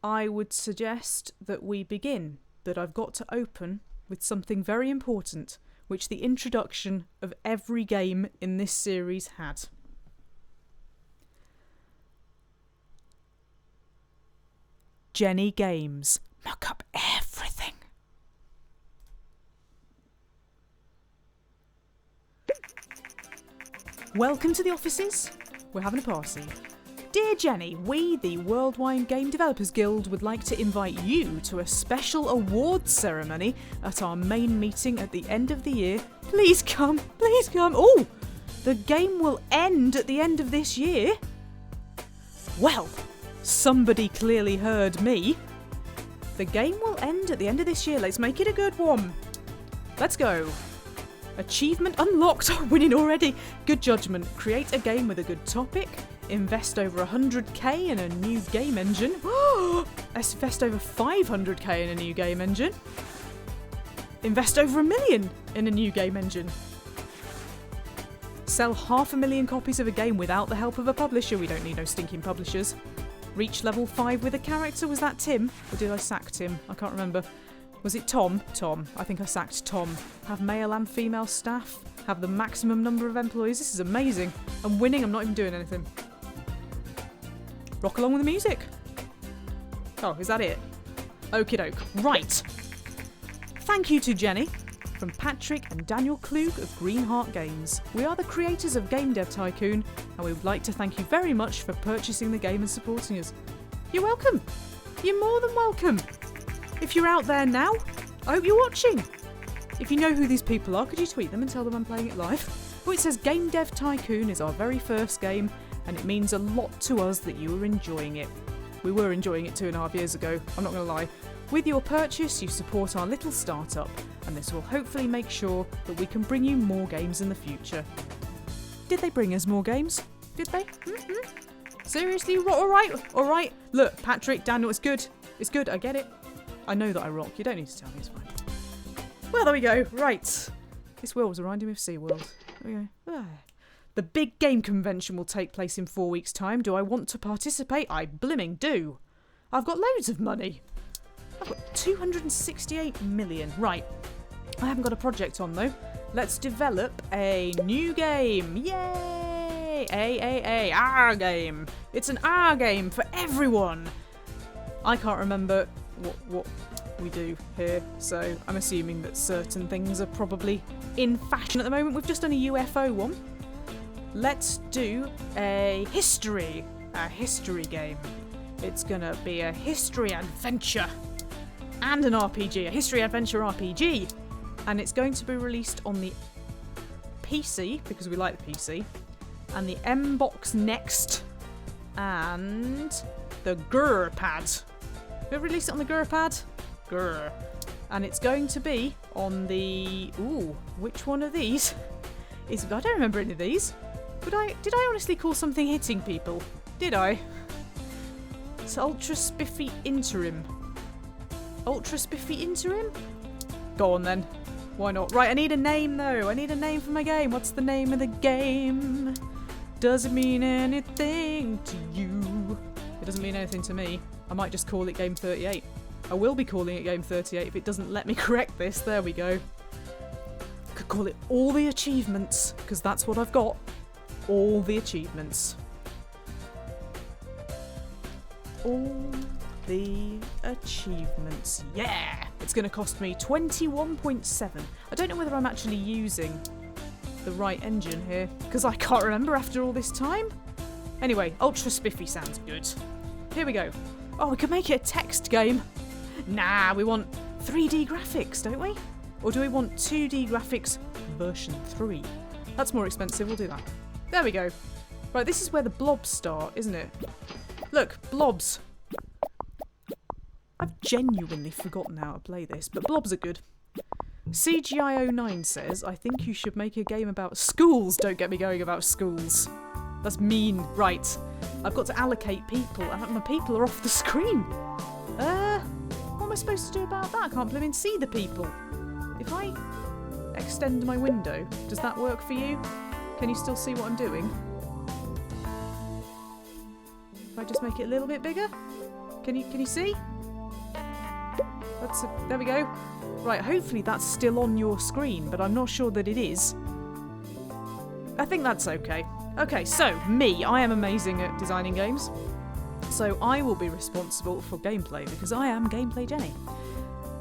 I would suggest that we begin, but I've got to open with something very important, which the introduction of every game in this series had. Jenny Games. Muck up everything. Welcome to the offices. We're having a party. Dear Jenny, we, the Worldwide Game Developers Guild, would like to invite you to a special awards ceremony at our main meeting at the end of the year. Please come, please come. Oh, the game will end at the end of this year. Well, somebody clearly heard me. The game will end at the end of this year. Let's make it a good one. Let's go. Achievement unlocked. Oh, winning already. Good judgment. Create a game with a good topic. Invest over 100k in a new game engine. Let's invest over 500k in a new game engine. Invest over $1 million in a new game engine. Sell 500,000 copies of a game without the help of a publisher. We don't need no stinking publishers. Reach level 5 with a character. Was that Tim? Or did I sack Tim? I can't remember. Was it Tom? Tom. I think I sacked Tom. Have male and female staff. Have the maximum number of employees. This is amazing. I'm winning. I'm not even doing anything. Rock along with the music. Oh, is that it? Okie doke. Right. Thank you to Jenny from Patrick and Daniel Klug of Greenheart Games. We are the creators of Game Dev Tycoon, and we would like to thank you very much for purchasing the game and supporting us. You're welcome. You're more than welcome. If you're out there now, I hope you're watching. If you know who these people are, could you tweet them and tell them I'm playing it live? Well, it says Game Dev Tycoon is our very first game, and it means a lot to us that you are enjoying it. We were enjoying it 2.5 years ago, I'm not going to lie. With your purchase, you support our little startup, and this will hopefully make sure that we can bring you more games in the future. Did they bring us more games? Did they? Seriously? Alright. Look, Patrick, Daniel, it's good. It's good, I get it. I know that I rock. You don't need to tell me, it's fine. Well, there we go. Right. This world was reminding me of SeaWorld. There we go. The big game convention will take place in 4 weeks' time. Do I want to participate? I blimming do. I've got loads of money. I've got 268 million. Right. I haven't got a project on, though. Let's develop a new game. Yay! Our game. It's an our game for everyone. I can't remember what we do here, so I'm assuming that certain things are probably in fashion at the moment. We've just done a UFO one. Let's do a history game. It's gonna be a history adventure and an RPG, a history adventure RPG, and it's going to be released on the PC because we like the PC, and the M-Box Next, and the GUR pad. We released it on the GUR pad, GUR, and it's going to be on the which one of these is? I don't remember any of these. Did I honestly call something hitting people? Did I? It's Ultra Spiffy Interim. Ultra Spiffy Interim? Go on then. Why not? Right, I need a name though. I need a name for my game. What's the name of the game? Does it mean anything to you? It doesn't mean anything to me. I might just call it Game 38. I will be calling it Game 38 if it doesn't let me correct this. There we go. Could call it All the Achievements, because that's what I've got. All the achievements. All the achievements. Yeah! It's going to cost me 21.7. I don't know whether I'm actually using the right engine here, because I can't remember after all this time. Anyway, Ultra Spiffy sounds good. Here we go. Oh, we could make it a text game. Nah, we want 3D graphics, don't we? Or do we want 2D graphics version 3? That's more expensive, we'll do that. There we go. Right, this is where the blobs start, isn't it? Look, blobs. I've genuinely forgotten how to play this, but blobs are good. CGI09 says, I think you should make a game about schools. Don't get me going about schools. That's mean. Right. I've got to allocate people, and my people are off the screen. What am I supposed to do about that? I can't blooming see the people. If I extend my window, does that work for you? Can you still see what I'm doing? If I just make it a little bit bigger? Can you see? There we go. Right, hopefully that's still on your screen, but I'm not sure that it is. I think that's okay. Okay, so me, I am amazing at designing games. So I will be responsible for gameplay because I am Gameplay Jenny.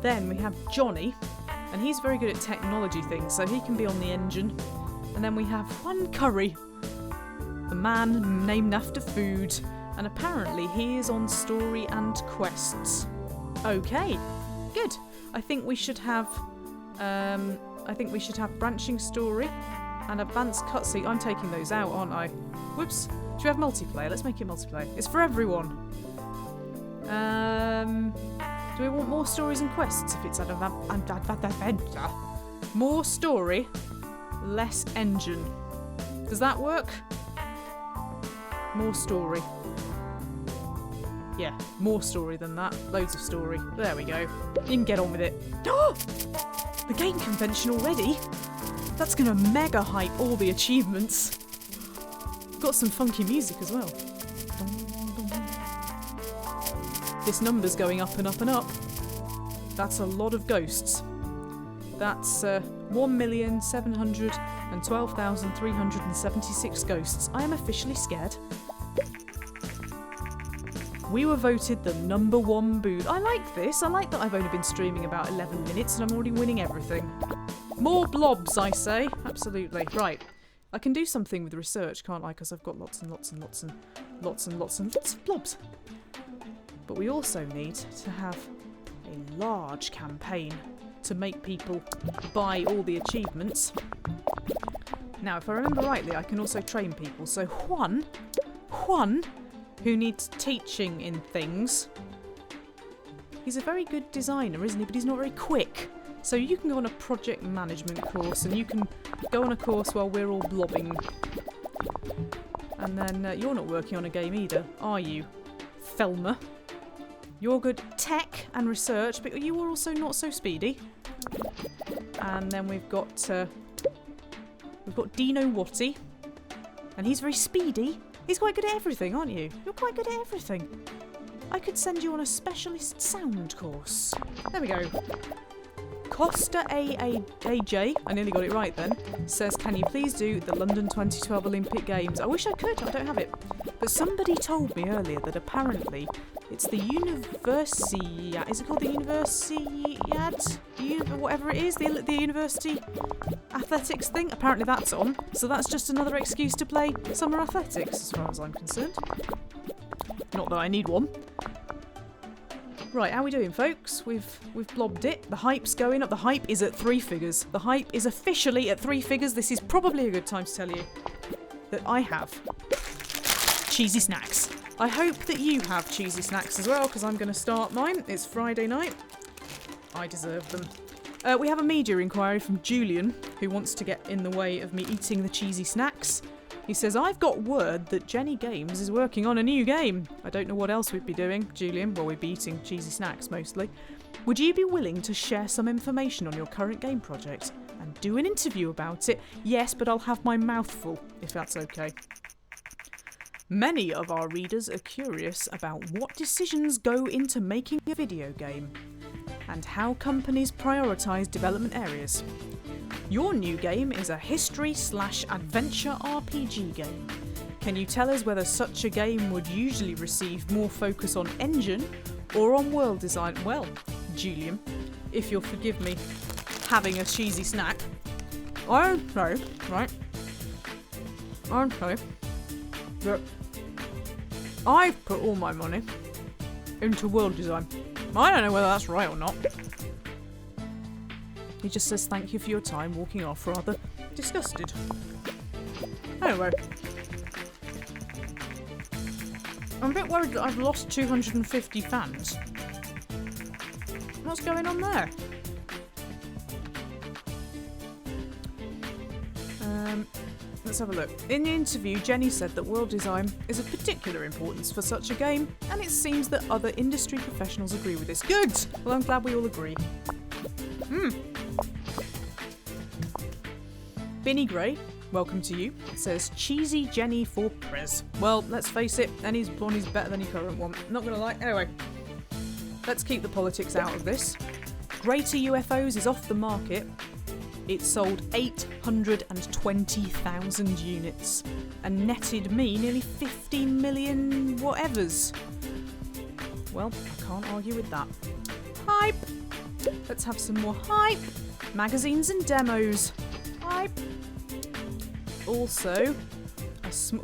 Then we have Johnny, and he's very good at technology things, so he can be on the engine. And then we have Fun Curry, the man named after food, and apparently he is on story and quests. Okay, good. I think we should have branching story and advanced cutscene. I'm taking those out, aren't I? Whoops. Do we have multiplayer? Let's make it multiplayer. It's for everyone. Do we want more stories and quests if it's an adventure? More story, less engine. Does that work? More story. Yeah, more story than that. Loads of story. There we go. You can get on with it. Oh! The game convention already? That's gonna mega hype all the achievements. Got some funky music as well. This number's going up and up and up. That's a lot of ghosts. That's 1,712,376 ghosts. I am officially scared. We were voted the #1 booth. I like this. I like that I've only been streaming about 11 minutes and I'm already winning everything. More blobs, I say. Absolutely. Right. I can do something with research, can't I? Because I've got lots and lots of blobs. But we also need to have a large campaign to make people buy all the achievements. Now, if I remember rightly, I can also train people. So Juan, who needs teaching in things. He's a very good designer, isn't he? But he's not very quick. So you can go on a project management course, and you can go on a course while we're all blobbing. And then you're not working on a game either, are you, Thelma? You're good at tech and research, but you are also not so speedy. And then we've got Dino Watty, and he's very speedy. He's quite good at everything, aren't you? You're quite good at everything. I could send you on a specialist sound course. There we go. Costa AJ, I nearly got it right then, says, can you please do the London 2012 Olympic Games? I wish I could, I don't have it. But somebody told me earlier that apparently it's the Universiade, is it called the Universiade? Whatever it is, the University Athletics thing? Apparently that's on, so that's just another excuse to play Summer Athletics as far as I'm concerned. Not that I need one. Right, how are we doing, folks? We've blobbed it. The hype's going up. The hype is at 3 figures. The hype is officially at 3 figures. This is probably a good time to tell you that I have cheesy snacks. I hope that you have cheesy snacks as well, because I'm going to start mine. It's Friday night. I deserve them. We have a media inquiry from Julian, who wants to get in the way of me eating the cheesy snacks. He says, I've got word that Jenny Games is working on a new game. I don't know what else we'd be doing, Julian. Well, we'd be eating cheesy snacks mostly. Would you be willing to share some information on your current game project and do an interview about it? Yes, but I'll have my mouth full, if that's okay. Many of our readers are curious about what decisions go into making a video game and how companies prioritise development areas. Your new game is a history/adventure RPG game. Can you tell us whether such a game would usually receive more focus on engine or on world design? Well, Julian, if you'll forgive me having a cheesy snack, I'd say, right, I'd say that I've put all my money into world design. I don't know whether that's right or not. He just says thank you for your time, walking off rather disgusted. Anyway, I'm a bit worried that I've lost 250 fans. What's going on there? Let's have a look. In the interview, Jenny said that world design is of particular importance for such a game, and it seems that other industry professionals agree with this. Good! Well, I'm glad we all agree. Binny Gray, welcome to you, says Cheesy Jenny for Prez. Well, let's face it, Jenny's one is better than your current one. Not gonna lie. Anyway, let's keep the politics out of this. Greater UFOs is off the market. It sold 820,000 units and netted me nearly 15 million whatevers. Well, I can't argue with that. Hype! Let's have some more hype. Magazines and demos. Hype. Also,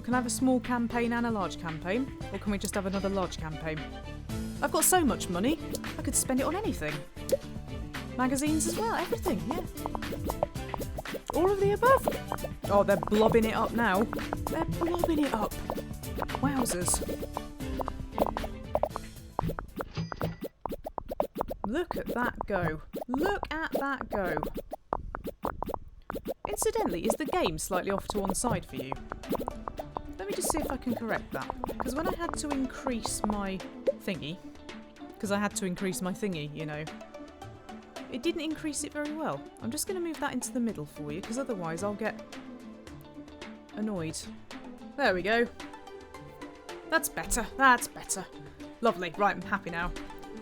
can I have a small campaign and a large campaign? Or can we just have another large campaign? I've got so much money, I could spend it on anything. Magazines as well, everything, yeah. All of the above. Oh, they're blobbing it up now. They're blobbing it up. Wowzers. Look at that go. Look at that go. Incidentally, is the game slightly off to one side for you? Let me just see if I can correct that. Because when I had to increase my thingy, you know, it didn't increase it very well. I'm just going to move that into the middle for you, because otherwise I'll get annoyed. There we go. That's better. That's better. Lovely. Right, I'm happy now.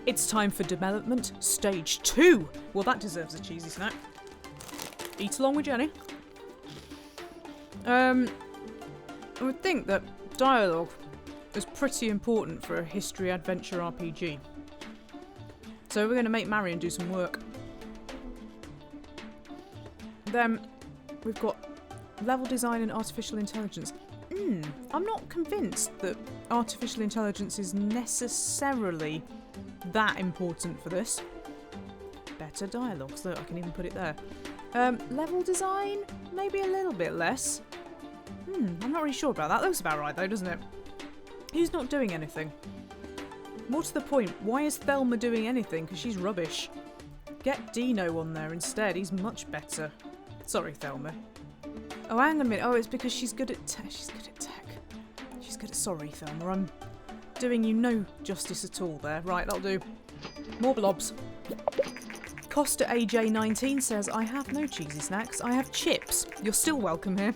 It's time for development stage 2. Well, that deserves a cheesy snack. Eat along with Jenny. I would think that dialogue is pretty important for a history adventure RPG. So we're going to make Marion do some work. Then we've got level design and artificial intelligence. I'm not convinced that artificial intelligence is necessarily that important for this. Better dialogues. Look, I can even put it there. Level design? Maybe a little bit less. I'm not really sure about that. Looks about right though, doesn't it? He's not doing anything. More to the point, why is Thelma doing anything? Because she's rubbish. Get Dino on there instead. He's much better. Sorry, Thelma. Oh, hang on a minute. Oh, it's because she's good at tech. She's good at tech. She's good at... Sorry, Thelma. I'm doing you no justice at all there. Right, that'll do. More blobs. Costa AJ19 says, I have no cheesy snacks. I have chips. You're still welcome here.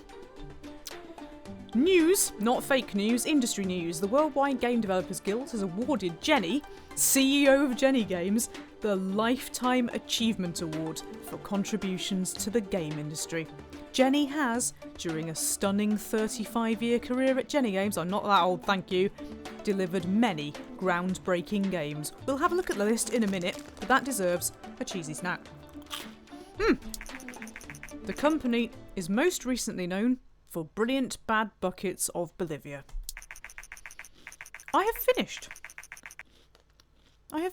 News, not fake news, industry news. The Worldwide Game Developers Guild has awarded Jenny, CEO of Jenny Games, the Lifetime Achievement Award for contributions to the game industry. Jenny has, during a stunning 35-year career at Jenny Games, I'm not that old, thank you, delivered many groundbreaking games. We'll have a look at the list in a minute, but that deserves a cheesy snack. The company is most recently known for brilliant bad buckets of Bolivia. I have finished. I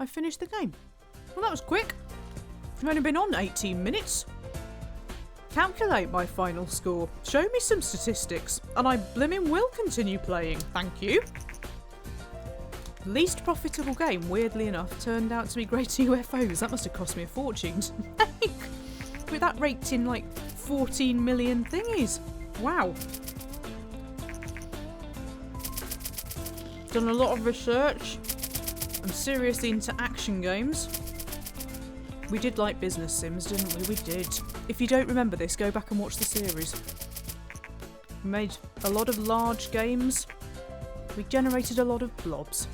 finished the game. Well, that was quick. I've only been on 18 minutes. Calculate my final score. Show me some statistics. And I blimmin' will continue playing. Thank you. Least profitable game, weirdly enough, turned out to be Greater UFOs. That must have cost me a fortune to make. With that rating like 14 million thingies. Wow. Done a lot of research. I'm seriously into action games. We did like business sims, didn't we? We did. If you don't remember this, go back and watch the series. We made a lot of large games. We generated a lot of blobs.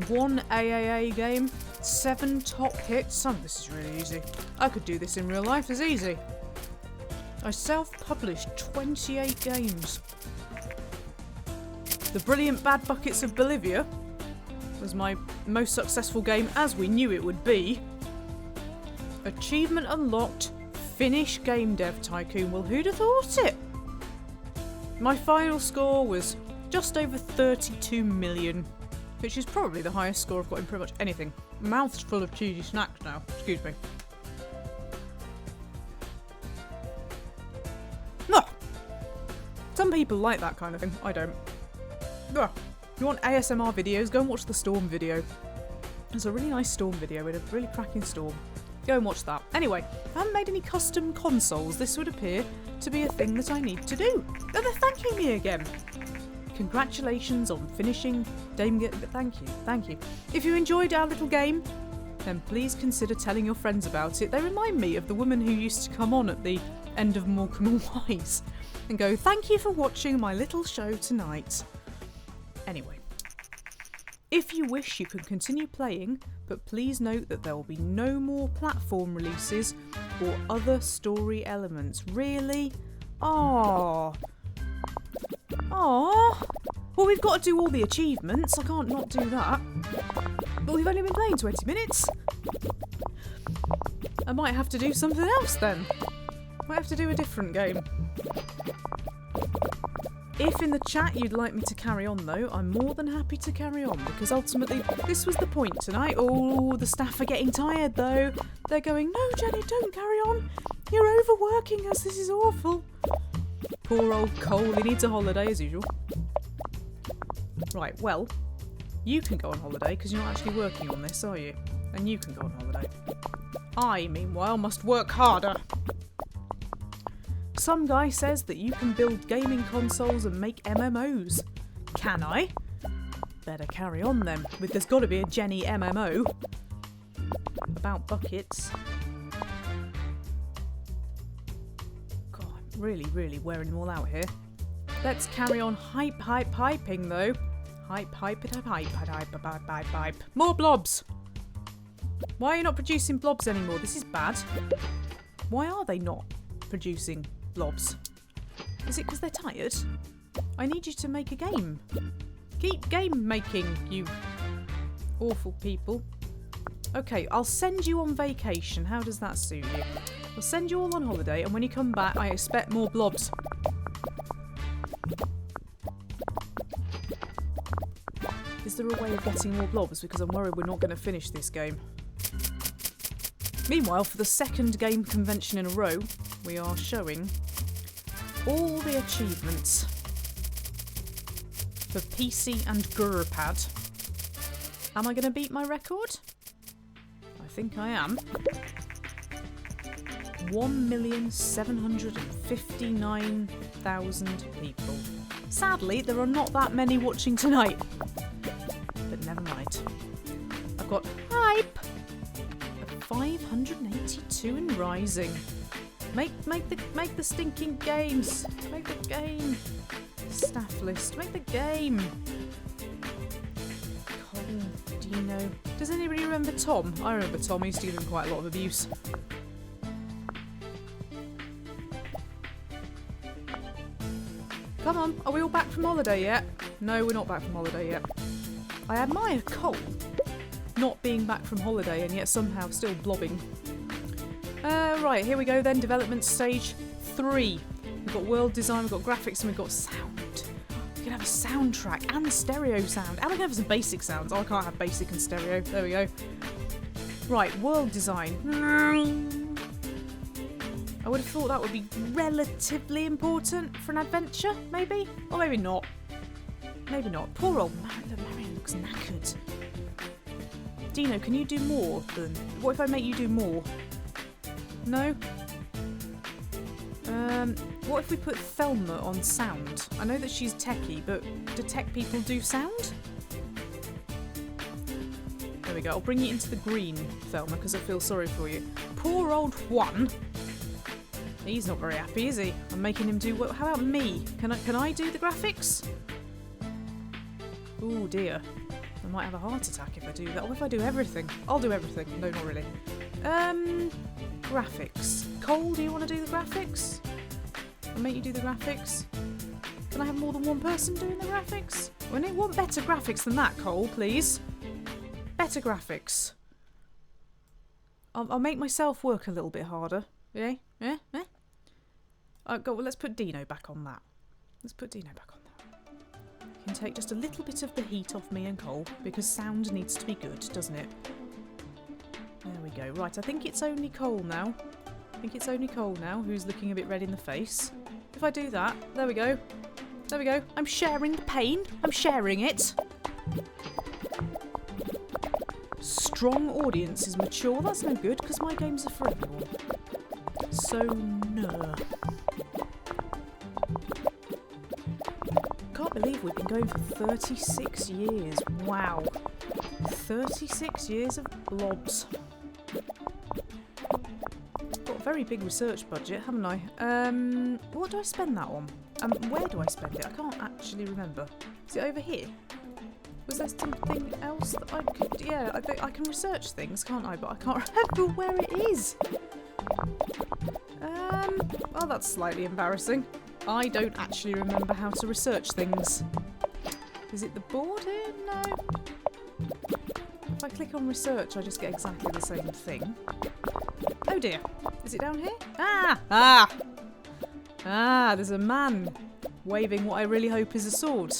1 AAA game, 7 top hits. This is really easy. I could do this in real life. It's easy. I self-published 28 games. The Brilliant Bad Buckets of Bolivia was my most successful game, as we knew it would be. Achievement unlocked. Finish game dev tycoon. Well, who'd have thought it? My final score was just over 32 million, which is probably the highest score I've got in pretty much anything. Mouth's full of cheesy snacks now. Excuse me. No. Some people like that kind of thing. I don't. Ugh. If you want ASMR videos, go and watch the Storm video. There's a really nice Storm video with a really cracking storm. Go and watch that. Anyway, if I haven't made any custom consoles, this would appear to be a thing that I need to do. Oh, they're thanking me again. Congratulations on finishing Thank you. If you enjoyed our little game, then please consider telling your friends about it. They remind me of the woman who used to come on at the end of Morecambe and Wise and go, thank you for watching my little show tonight. Anyway, If you wish, you can continue playing, but please note that there will be no more platform releases or other story elements. Really? Aww. Aww. Well, we've got to do all the achievements. I can't not do that. But we've only been playing 20 minutes. I might have to do something else then. Might have to do a different game. If in the chat you'd like me to carry on though, I'm more than happy to carry on because ultimately this was the point tonight. Oh, the staff are getting tired though. They're going, no Jenny, don't carry on. You're overworking us, this is awful. Poor old Cole, he needs a holiday as usual. Right, well, you can go on holiday because you're not actually working on this, are you? And you can go on holiday. I, meanwhile, must work harder. Some guy says that you can build gaming consoles and make MMOs. Can I? Better carry on then, with there's got to be a Jenny MMO. About buckets. God, I'm really wearing them all out here. Let's carry on hyping though. Hype. More blobs! Why are you not producing blobs anymore? This is bad. Why are they not producing blobs? Is it because they're tired? I need you to make a game. Keep game making, you awful people. Okay, I'll send you on vacation. How does that suit you? I'll send you all on holiday, and when you come back, I expect more blobs. Is there a way of getting more blobs? Because I'm worried we're not going to finish this game. Meanwhile, for the second game convention in a row, we are showing all the achievements for PC and GURPad. Am I going to beat my record? I think I am. 1,759,000 people. Sadly, there are not that many watching tonight. But never mind. I've got hype! 582 and rising. Make the stinking games. Make the game. Staff list. Make the game. Colin, Dino. Does anybody remember Tom? I remember Tom. He used to give him quite a lot of abuse. Come on, are we all back from holiday yet? No, we're not back from holiday yet. I admire Cole not being back from holiday and yet somehow still blobbing. Right, here we go then, development stage 3. We've got world design, we've got graphics, and we've got sound. We can have a soundtrack and stereo sound. And we can have some basic sounds. Oh, I can't have basic and stereo. There we go. Right, world design. I would have thought that would be relatively important for an adventure, maybe? Or maybe not. Maybe not. Poor old Marion looks knackered. Dino, can you do more than... What if I make you do more? No? What if we put Thelma on sound? I know that she's techie, but do tech people do sound? There we go. I'll bring you into the green, Thelma, because I feel sorry for you. Poor old Juan. He's not very happy, is he? I'm making him do... Well, how about me? Can I do the graphics? Oh dear. I might have a heart attack if I do that. What if I do everything? I'll do everything. No, not really. Graphics. Cole, do you want to do the graphics? I'll make you do the graphics. Can I have more than one person doing the graphics? We want better graphics than that, Cole, please. Better graphics. I'll make myself work a little bit harder. Yeah? Yeah? Yeah? Well, let's put Dino back on that. Let's put Dino back on that. Can take just a little bit of the heat off me and Cole, because sound needs to be good, doesn't it? There we go. Right, I think it's only Cole now. Who's looking a bit red in the face. If I do that, there we go. There we go. I'm sharing the pain. I'm sharing it. Strong audience is mature. That's no good, because my games are for everyone. So, no. Can't believe we've been going for 36 years. Wow. 36 years of blobs. Got a very big research budget, haven't I? What do I spend that on? Where do I spend it? I can't actually remember. Is it over here? Was there something else that I could... Yeah, I think I can research things, can't I? But I can't remember where it is. Oh, that's slightly embarrassing. I don't actually remember how to research things. Is it the board here? No. If I click on research, I just get exactly the same thing. Oh dear. Is it down here? Ah, there's a man waving what I really hope is a sword.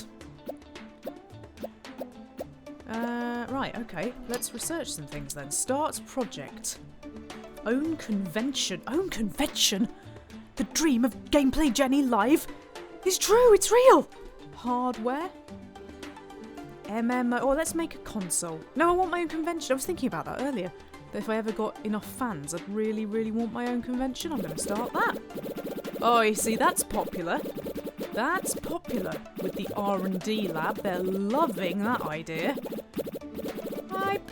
Right, okay. Let's research some things then. Start project. Own convention. Own convention? The dream of gameplay Jenny live is true, it's real! Hardware? MMO. Oh, let's make a console. No, I want my own convention. I was thinking about that earlier. That if I ever got enough fans, I'd really, really want my own convention. I'm going to start that. Oh, you see, that's popular. That's popular with the R&D lab. They're loving that idea. Hype.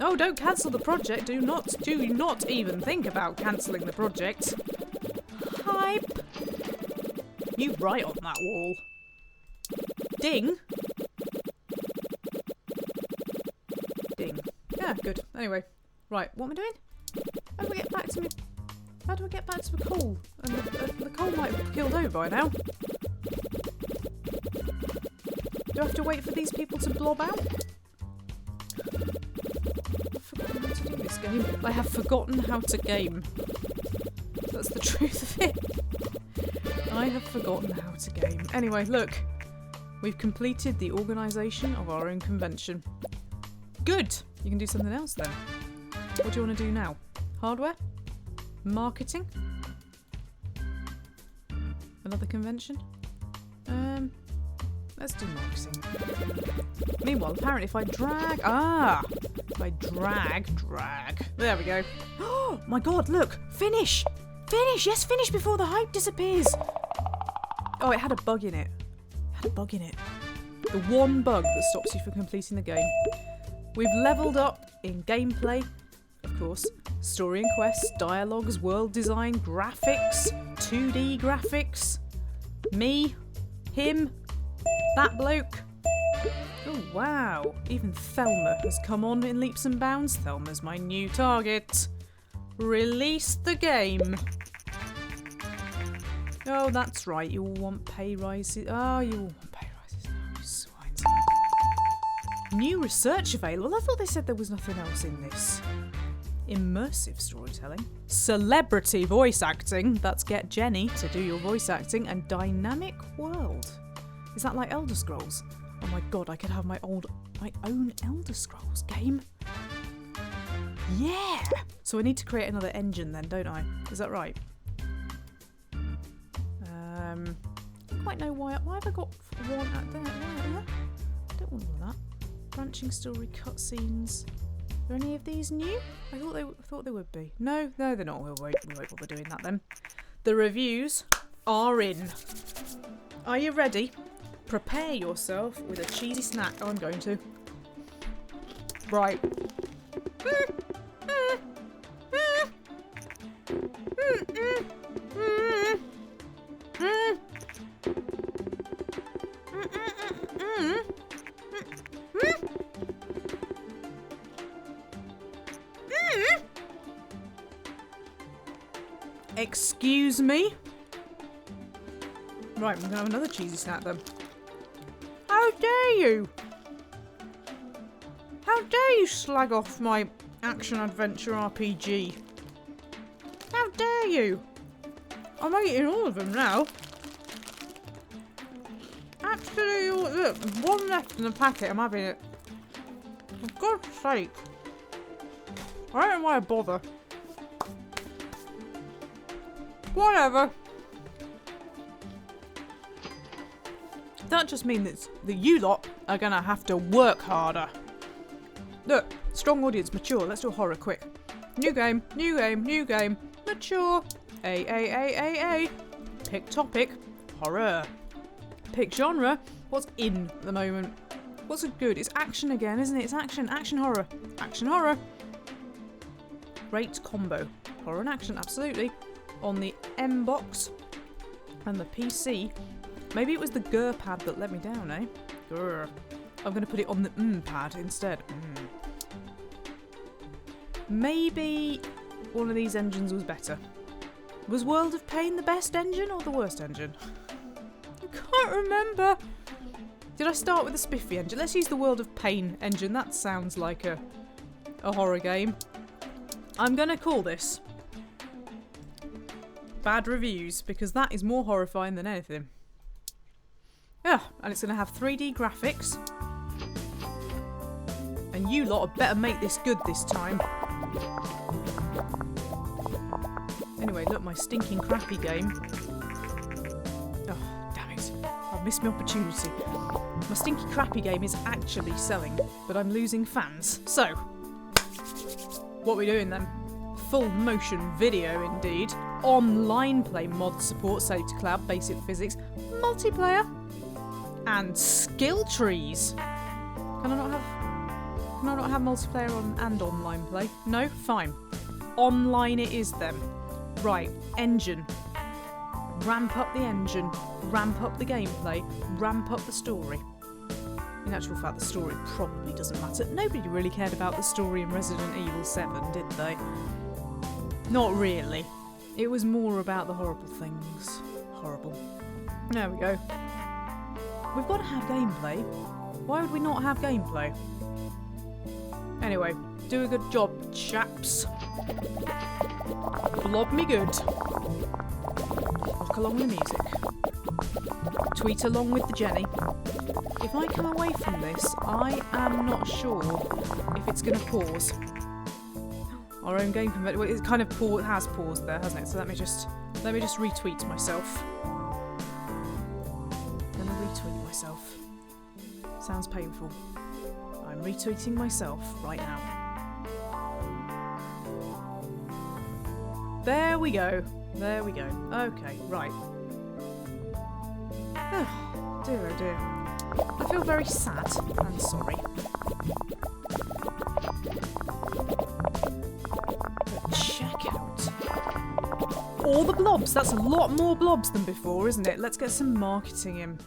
Oh, don't cancel the project. Do not even think about cancelling the project. Hype. You write on that wall. Ding. Ding. Yeah, good. Anyway, right, what am I doing? How do I get back to me? How do I get back to the coal? And the coal might have killed over by now. Do I have to wait for these people to blob out? I've forgotten how to do this game. I have forgotten how to game. That's the truth of it. I have forgotten how to game. Anyway, look. We've completed the organisation of our own convention. Good! You can do something else then. What do you want to do now? Hardware? Marketing? Another convention? Let's do marketing. Meanwhile, apparently if I drag... If I drag... There we go. Oh my god, look! Finish! Finish! Yes, finish before the hype disappears! Oh, it had a bug in it. The one bug that stops you from completing the game. We've leveled up in gameplay, of course, story and quests, dialogues, world design, graphics, 2D graphics, me, him, that bloke. Oh wow, even Thelma has come on in leaps and bounds. Thelma's my new target. Release the game. Oh, that's right, you all want pay rises. Oh, you all want pay rises now, you swines. New research available? I thought they said there was nothing else in this. Immersive storytelling. Celebrity voice acting. That's get Jenny to do your voice acting. And dynamic world. Is that like Elder Scrolls? Oh my god, I could have my own Elder Scrolls game. Yeah! So I need to create another engine then, don't I? Is that right? I don't quite know why have I got one at there? I don't want all that. Branching story cutscenes. Are any of these new? I thought they would be. No, they're not. We won't bother doing that then. The reviews are in. Are you ready? Prepare yourself with a cheesy snack. Oh, I'm going to. Right. Excuse me? Right, we're going to have another cheesy snack then. How dare you? How dare you slag off my action-adventure RPG? How dare you? I'm eating all of them now. Absolutely all. Look, one left in the packet, I'm having it. For God's sake. I don't know why I bother. Whatever. That just means that you lot are gonna have to work harder. Look, strong audience, mature. Let's do a horror quick. New game, new game, new game. Mature. A. Pick topic. Horror. Pick genre. What's in at the moment? What's good? It's action again, isn't it? It's action. Action horror. Action horror. Great combo. Horror and action, absolutely. On the M box and the PC. Maybe it was the GUR pad that let me down, eh? Grr. I'm going to put it on the pad instead. Maybe one of these engines was better. Was World of Pain the best engine or the worst engine? I can't remember. Did I start with the spiffy engine? Let's use the World of Pain engine. That sounds like a horror game. I'm going to call this Bad Reviews because that is more horrifying than anything. Yeah, and it's going to have 3D graphics. And you lot had better make this good this time. Anyway, look, my stinking crappy game. Oh, damn it. I've missed my opportunity. My stinky crappy game is actually selling, but I'm losing fans. So, what are we doing then? Full motion video indeed. Online play mod support, save to cloud, basic physics, multiplayer, and skill trees. Can I not have multiplayer and online play? No? Fine. Online it is then. Right, engine. Ramp up the engine, ramp up the gameplay, ramp up the story. In actual fact, the story probably doesn't matter. Nobody really cared about the story in Resident Evil 7, did they? Not really. It was more about the horrible things. Horrible. There we go. We've got to have gameplay. Why would we not have gameplay? Anyway, do a good job, chaps. Blob me good. Rock along the music. Tweet along with the Jenny. If I come away from this, I am not sure if it's going to pause. Our own game converter. Well, it kind of has paused there, hasn't it? So let me just retweet myself. Let me retweet myself. Sounds painful. I'm retweeting myself right now. There we go. There we go. Okay, right. Oh, dear oh dear. I feel very sad and sorry. But check out all the blobs. That's a lot more blobs than before, isn't it? Let's get some marketing in.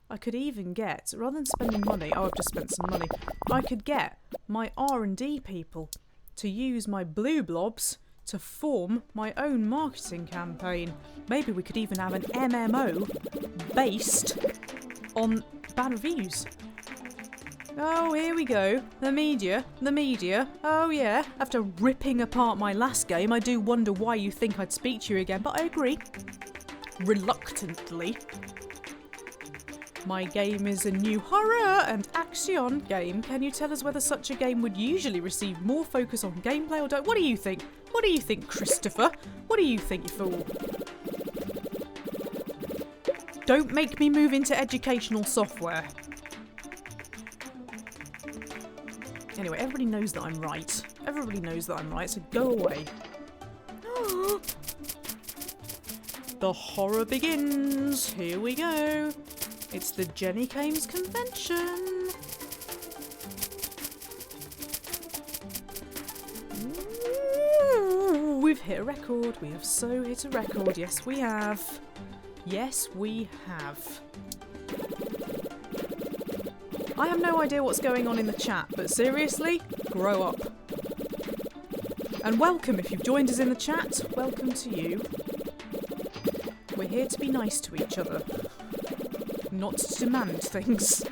I could even get, rather than spending money, oh, I've just spent some money. I could get my R&D people to use my blue blobs to form my own marketing campaign. Maybe we could even have an MMO based on bad reviews. Oh, here we go. The media. Oh yeah. After ripping apart my last game, I do wonder why you think I'd speak to you again, but I agree. Reluctantly. My game is a new horror and action game. Can you tell us whether such a game would usually receive more focus on gameplay or don't? What do you think? What do you think, Christopher? What do you think, you fool? Don't make me move into educational software. Anyway, everybody knows that I'm right. Everybody knows that I'm right, so go away. The horror begins. Here we go. It's the Jenny Cames convention. Ooh, we've hit a record. We have so hit a record. Yes, we have. Yes, we have. I have no idea what's going on in the chat, but seriously, grow up. And welcome if you've joined us in the chat. Welcome to you. We're here to be nice to each other. Not to demand things.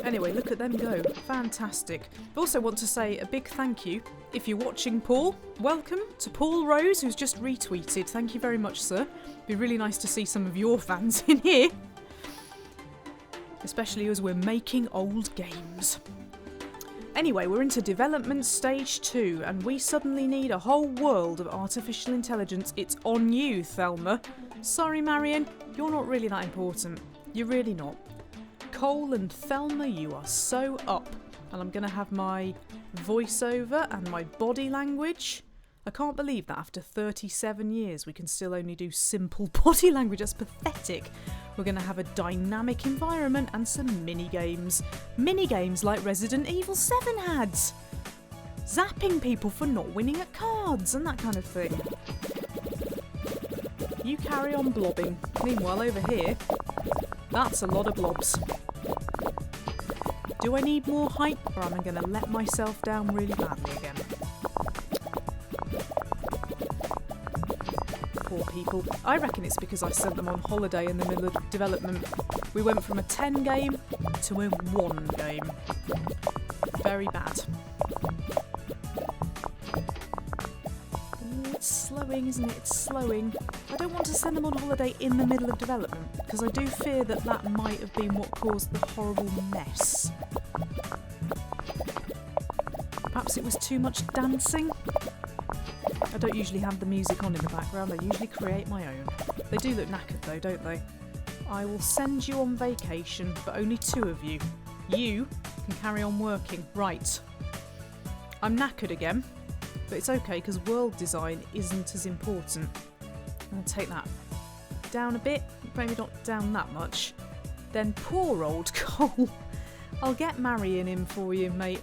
Anyway, look at them go. Fantastic. I also want to say a big thank you. If you're watching Paul, welcome to Paul Rose, who's just retweeted. Thank you very much, sir. It'd be really nice to see some of your fans in here. Especially as we're making old games. Anyway, we're into development stage 2, and we suddenly need a whole world of artificial intelligence. It's on you, Thelma. Sorry, Marion, you're not really that important. You're really not. Cole and Thelma, you are so up. And I'm going to have my voiceover and my body language. I can't believe that after 37 years we can still only do simple body language. That's pathetic. We're going to have a dynamic environment and some mini-games. Mini-games like Resident Evil 7 had. Zapping people for not winning at cards and that kind of thing. You carry on blobbing. Meanwhile, over here, that's a lot of blobs. Do I need more hype, or am I going to let myself down really badly again? Poor people. I reckon it's because I sent them on holiday in the middle of development. We went from a 10 game to a 1 game. Very bad. Ooh, it's slowing, isn't it? It's slowing. I don't want to send them on holiday in the middle of development, because I do fear that that might have been what caused the horrible mess. Perhaps it was too much dancing? I don't usually have the music on in the background, I usually create my own. They do look knackered though, don't they? I will send you on vacation, but only 2 of you. You can carry on working. Right. I'm knackered again, but it's okay because world design isn't as important. I'm going to take that down a bit, maybe not down that much. Then poor old Cole. I'll get Marion in for you, mate.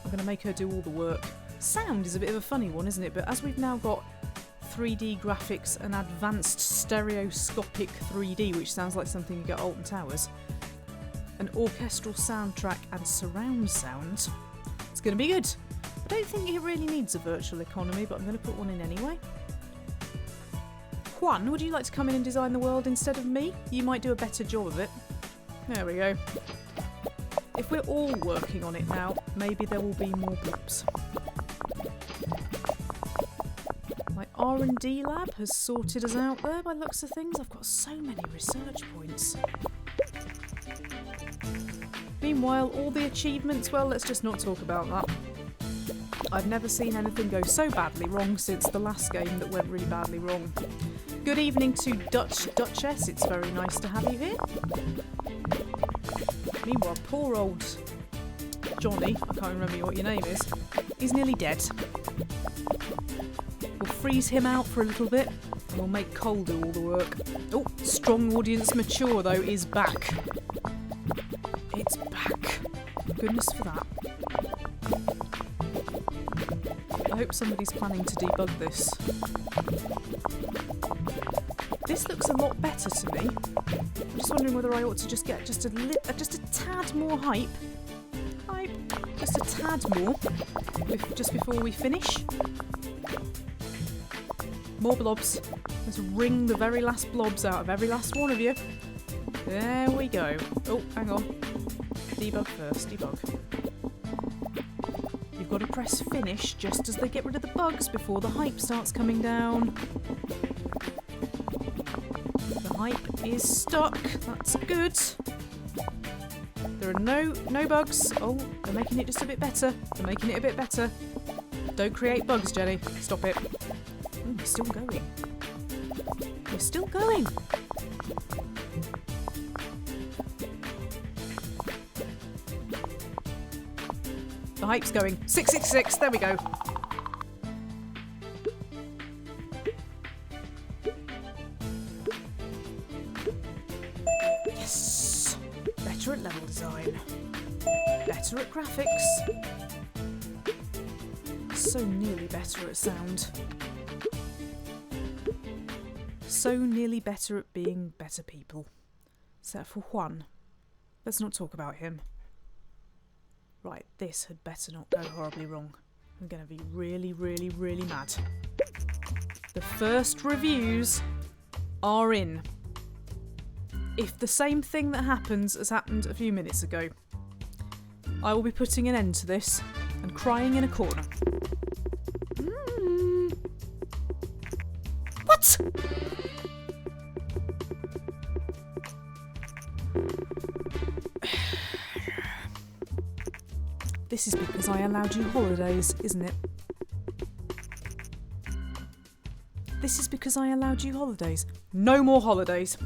I'm going to make her do all the work. Sound is a bit of a funny one, isn't it? But as we've now got 3D graphics and advanced stereoscopic 3D, which sounds like something you get at Alton Towers, an orchestral soundtrack and surround sound, it's going to be good. I don't think it really needs a virtual economy, but I'm going to put one in anyway. Juan, would you like to come in and design the world instead of me? You might do a better job of it. There we go. If we're all working on it now, maybe there will be more blobs. My R&D lab has sorted us out there by the looks of things. I've got so many research points. Meanwhile, all the achievements, well, let's just not talk about that. I've never seen anything go so badly wrong since the last game that went really badly wrong. Good evening to Duchess, it's very nice to have you here. Meanwhile, poor old Johnny, I can't remember what your name is, he's nearly dead. We'll freeze him out for a little bit and we'll make Cole do all the work. Oh, strong audience mature though is back. It's back. Goodness for that. I hope somebody's planning to debug this. This looks a lot better to me. I'm just wondering whether I ought to just get just a tad more hype. Just a tad more, just before we finish. More blobs. Let's wring the very last blobs out of every last one of you. There we go. Oh, hang on. Debug first, debug. You've got to press finish just as they get rid of the bugs before the hype starts coming down. The hype is stuck. That's good. There are no bugs. Oh, they're making it just a bit better. They're making it a bit better. Don't create bugs, Jenny. Stop it. Ooh, we're still going. We're still going. The hype's going. 666. There we go. Yes. Better at level design. Better at graphics. So nearly better at sound. So nearly better at being better people. Except for Juan. Let's not talk about him. Right, this had better not go horribly wrong. I'm going to be really, really, really mad. The first reviews are in. If the same thing that happens has happened a few minutes ago, I will be putting an end to this and crying in a corner. What? This is because I allowed you holidays, isn't it? This is because I allowed you holidays. No more holidays.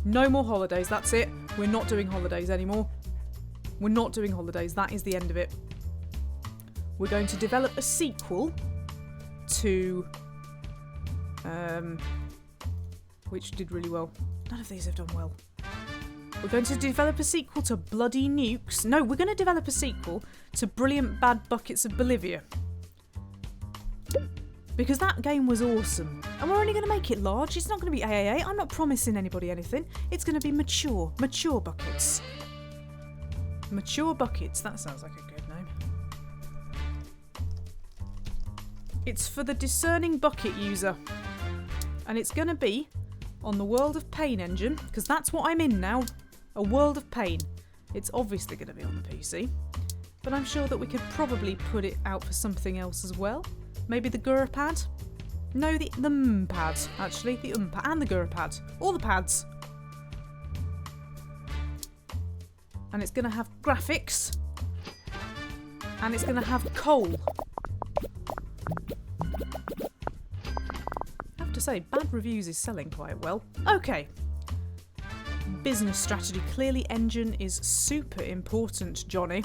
No more holidays, that's it. We're not doing holidays anymore. We're not doing holidays, that is the end of it. We're going to develop a sequel to... which did really well. None of these have done well. We're going to develop a sequel to Bloody Nukes. No, we're going to develop a sequel to Brilliant Bad Buckets of Bolivia. Because that game was awesome. And we're only going to make it large. It's not going to be AAA. I'm not promising anybody anything. It's going to be mature buckets. Mature Buckets, that sounds like a good name. It's for the discerning bucket user. And it's going to be on the World of Pain engine, because that's what I'm in now. A World of Pain. It's obviously going to be on the PC. But I'm sure that we could probably put it out for something else as well. Maybe the GURPad? No, the pad, actually. The pad and the GURPad. All the pads. And it's going to have graphics. And it's going to have coal. I have to say, Bad Reviews is selling quite well. Okay. Business strategy. Clearly engine is super important, Johnny.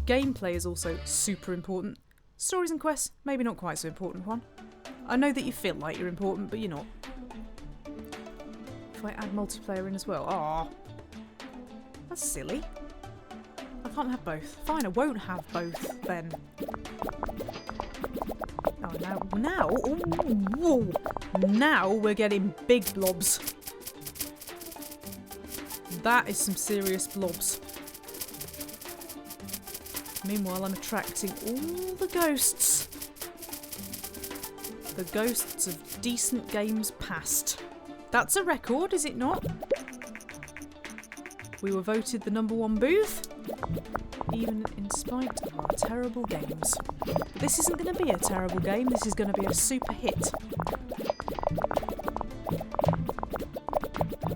Gameplay is also super important. Stories and quests, maybe not quite so important one. I know that you feel like you're important, but you're not. If I add multiplayer in as well. Aww. That's silly. I can't have both. Fine, I won't have both then. Oh, now we're getting big blobs. That is some serious blobs. Meanwhile, I'm attracting all the ghosts. The ghosts of decent games past. That's a record, is it not? We were voted the #1 booth, even in spite of our terrible games. But this isn't going to be a terrible game, this is going to be a super hit.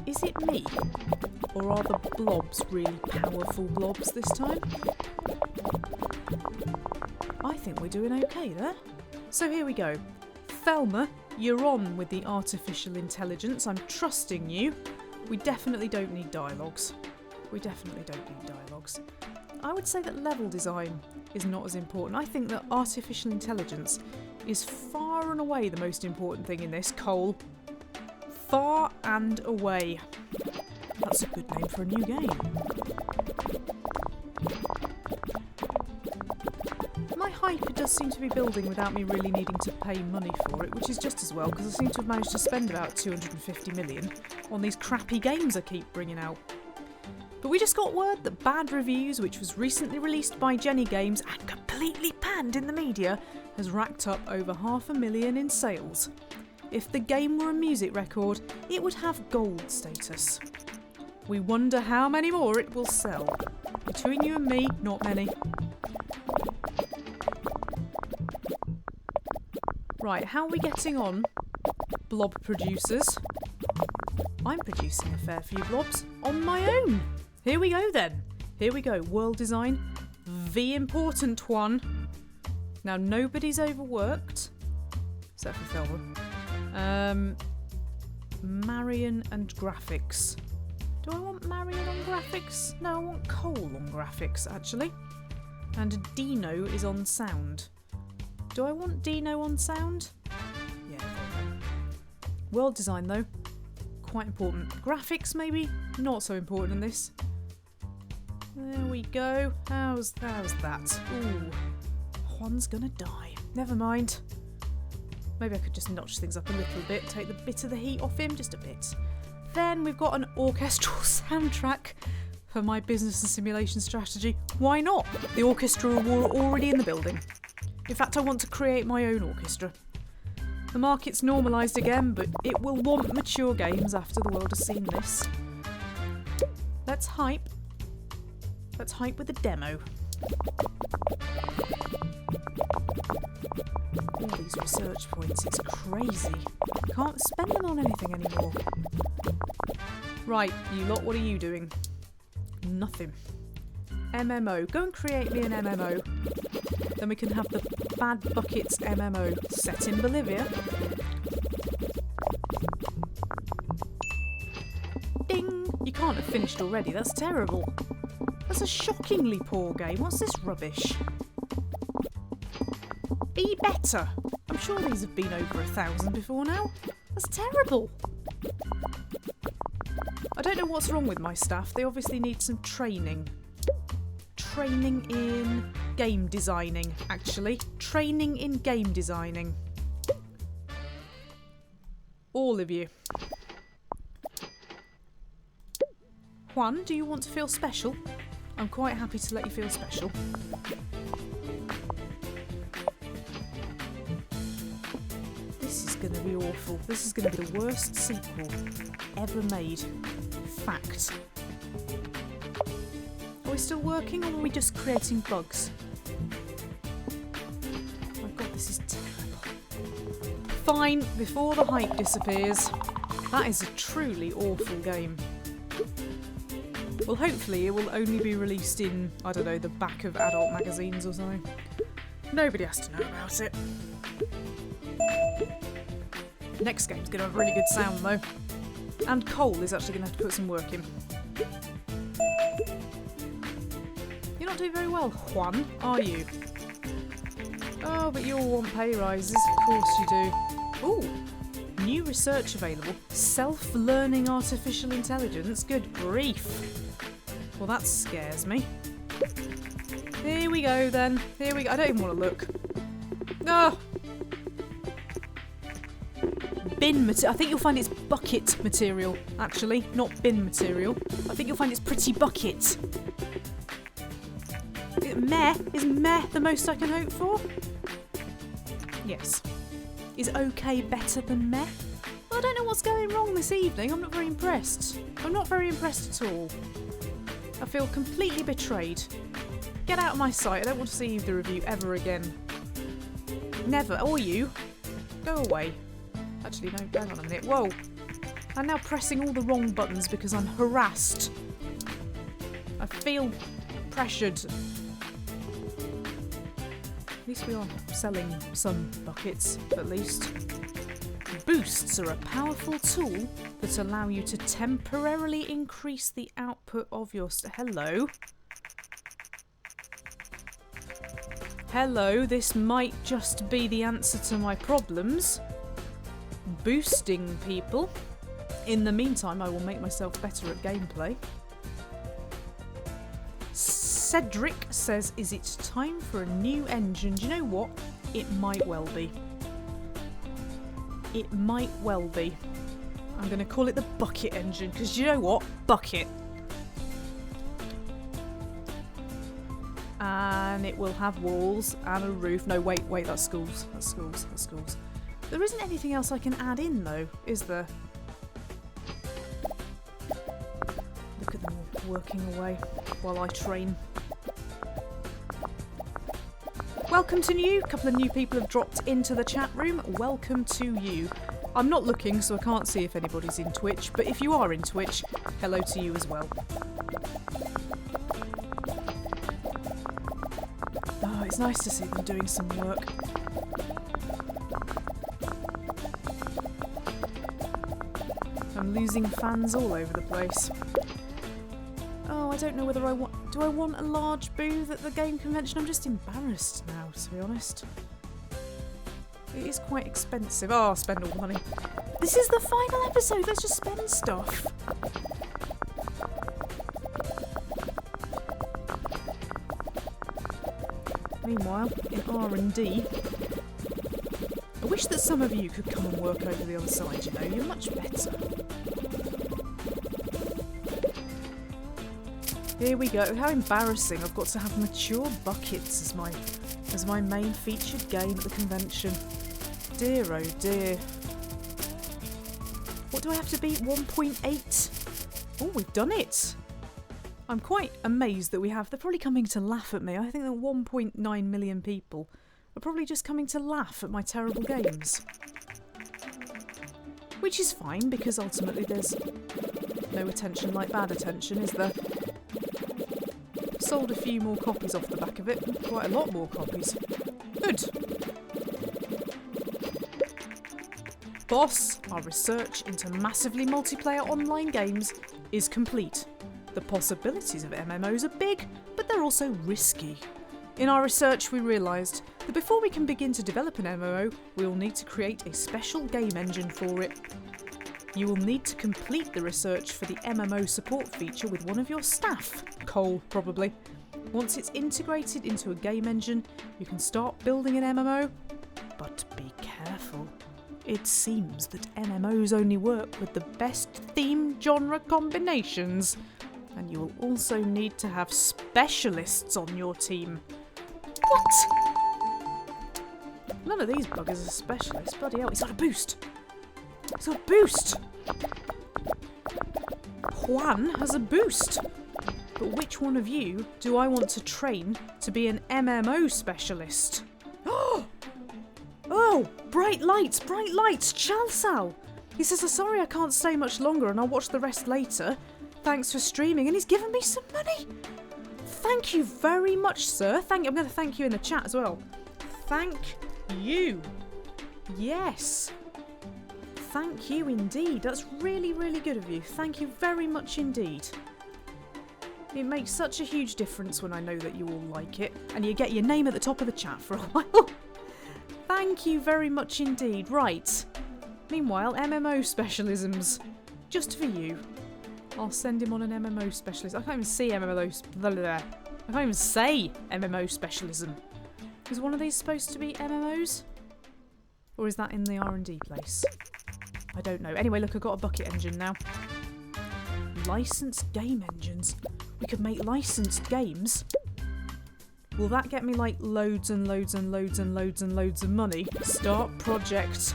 Is it me? Or are the blobs really powerful blobs this time? I think we're doing okay there. So here we go. Thelma, you're on with the artificial intelligence. I'm trusting you. We definitely don't need dialogues. We definitely don't need dialogues. I would say that level design is not as important. I think that artificial intelligence is far and away the most important thing in this, Cole. Far and away. That's a good name for a new game. My hype does seem to be building without me really needing to pay money for it, which is just as well, because I seem to have managed to spend about 250 million on these crappy games I keep bringing out. But we just got word that Bad Reviews, which was recently released by Jenny Games and completely panned in the media, has racked up over 500,000 in sales. If the game were a music record, it would have gold status. We wonder how many more it will sell. Between you and me, not many. Right, how are we getting on, blob producers? I'm producing a fair few blobs on my own. Here we go then. Here we go. World design, the important one. Now nobody's overworked, except for Thelma. Marion and graphics. Do I want Marion on graphics? No, I want Cole on graphics actually. And Dino is on sound. Do I want Dino on sound? Yeah, world design though, quite important. Graphics maybe not so important in this. There we go. How's that? Ooh, Juan's gonna die. Never mind. Maybe I could just notch things up a little bit, take the bit of the heat off him, just a bit. Then we've got an orchestral soundtrack for my business and simulation strategy. Why not? The orchestra are already in the building. In fact, I want to create my own orchestra. The market's normalised again, but it will want mature games after the world has seen this. Let's hype. Let's hype with a demo. All these research points, it's crazy. Can't spend them on anything anymore. Right, you lot, what are you doing? Nothing. MMO. Go and create me an MMO. Then we can have the Bad Buckets MMO set in Bolivia. Ding! You can't have finished already, that's terrible. That's a shockingly poor game. What's this rubbish? Be better. I'm sure these have been over 1,000 before now. That's terrible. I don't know what's wrong with my staff. They obviously need some training. Training in game designing, actually. Training in game designing. All of you. Juan, do you want to feel special? I'm quite happy to let you feel special. This is going to be awful. This is going to be the worst sequel ever made. Fact. Are we still working, or are we just creating bugs? Oh my god, this is terrible. Fine, before the hype disappears. That is a truly awful game. Well, hopefully it will only be released in, I don't know, the back of adult magazines or something. Nobody has to know about it. Next game's going to have really good sound though. And Cole is actually going to have to put some work in. You're not doing very well, Juan, are you? Oh, but you all want pay rises. Of course you do. Ooh, new research available. Self-learning artificial intelligence. Good grief. Well, that scares me. Here we go then. Here we go. I don't even want to look. Oh. Bin material. I think you'll find it's bucket material, actually, not bin material. I think you'll find it's pretty bucket. Meh? Is meh the most I can hope for? Yes. Is okay better than meh? Well, I don't know what's going wrong this evening. I'm not very impressed. I'm not very impressed at all. I feel completely betrayed. Get out of my sight. I don't want to see either of you ever again. Never. Or you. Go away. Actually, no, hang on a minute. Whoa. I'm now pressing all the wrong buttons because I'm harassed. I feel pressured. At least we are selling some buckets, at least. Boosts are a powerful tool that allow you to temporarily increase the output of your... Hello? Hello, this might just be the answer to my problems. Boosting people. In the meantime, I will make myself better at gameplay. Cedric says, is it time for a new engine? Do you know what? It might well be. It might well be. I'm going to call it the bucket engine, because you know what? Bucket. And it will have walls and a roof. No, wait, that's schools. That's schools. That's schools. There isn't anything else I can add in, though, is there? Look at them all working away while I train. Welcome to new. A couple of new people have dropped into the chat room. Welcome to you. I'm not looking, so I can't see if anybody's in Twitch, but if you are in Twitch, hello to you as well. Oh, it's nice to see them doing some work. I'm losing fans all over the place. Oh, I don't know whether I want... Do I want a large booth at the game convention? I'm just embarrassed now, to be honest. It is quite expensive. Oh, I'll spend all the money. This is the final episode. Let's just spend stuff. Meanwhile, in R&D... I wish that some of you could come and work over the other side, you know. You're much better. Here we go. How embarrassing. I've got to have mature buckets as my main featured game at the convention. Dear oh dear. What do I have to beat? 1.8? Oh, we've done it. I'm quite amazed that we have... They're probably coming to laugh at me. I think that 1.9 million people are probably just coming to laugh at my terrible games. Which is fine, because ultimately there's no attention like bad attention, is there? Sold a few more copies off the back of it. Quite a lot more copies. Good. Boss, our research into massively multiplayer online games is complete. The possibilities of MMOs are big, but they're also risky. In our research, we realised that before we can begin to develop an MMO, we will need to create a special game engine for it. You will need to complete the research for the MMO support feature with one of your staff, Cole probably. Once it's integrated into a game engine, you can start building an MMO, but be careful. It seems that MMOs only work with the best theme genre combinations, And you will also need to have specialists on your team. What? None of these buggers are specialists. Bloody hell, he's got a boost. He's got a boost. Juan has a boost. But which one of you do I want to train to be an MMO specialist? Oh, bright lights, Chalsal. He says, "I'm sorry I can't stay much longer and I'll watch the rest later. Thanks for streaming," and he's given me some money. Thank you very much, sir. I'm going to thank you in the chat as well. Thank you. Yes. Thank you indeed. That's really, really good of you. Thank you very much indeed. It makes such a huge difference when I know that you all like it, and you get your name at the top of the chat for a while. Thank you very much indeed. Right. Meanwhile, MMO specialisms. Just for you. I'll send him on an MMO specialist. I can't even see I can't even say MMO specialism. Is one of these supposed to be MMOs? Or is that in the R&D place? I don't know. Anyway, look, I've got a bucket engine now. Licensed game engines. We could make licensed games. Will that get me like loads and loads and loads and loads and loads of money? Start project.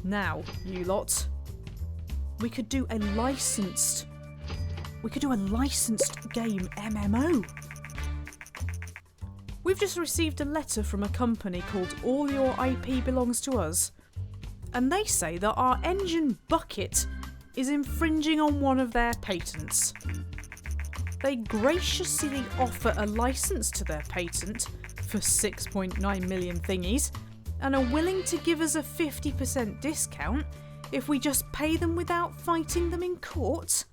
Now, you lot. We could do a licensed game MMO. We've just received a letter from a company called All Your IP Belongs to Us, and they say that our engine bucket is infringing on one of their patents. They graciously offer a license to their patent for 6.9 million thingies and are willing to give us a 50% discount if we just pay them without fighting them in court.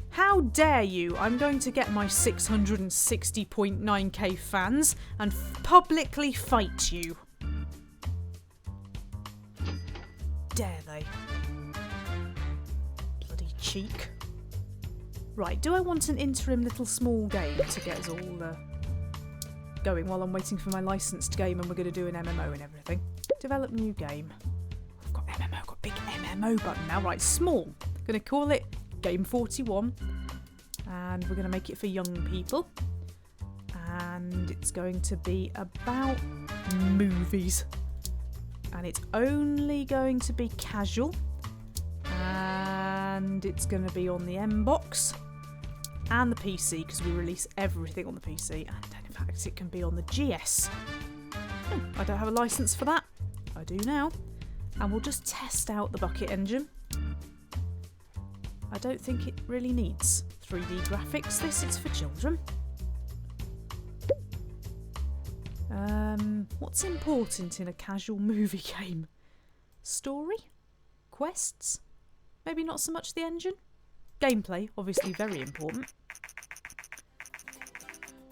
How dare you! I'm going to get my 660.9k fans and publicly fight you. Dare they? Bloody cheek. Right, do I want an interim little small game to get us all going while I'm waiting for my licensed game and we're going to do an MMO and everything? Develop new game. I've got MMO, got big MMO button now. Right, small. Going to call it Game 41. And we're going to make it for young people. And it's going to be about movies. And it's only going to be casual. And it's going to be on the M-Box. And the PC, because we release everything on the PC. And in fact, it can be on the GS. Oh, I don't have a license for that. I do now. And we'll just test out the bucket engine. I don't think it really needs 3D graphics. It's for children. What's important in a casual movie game? Story? Quests? Maybe not so much the engine? Gameplay, obviously very important.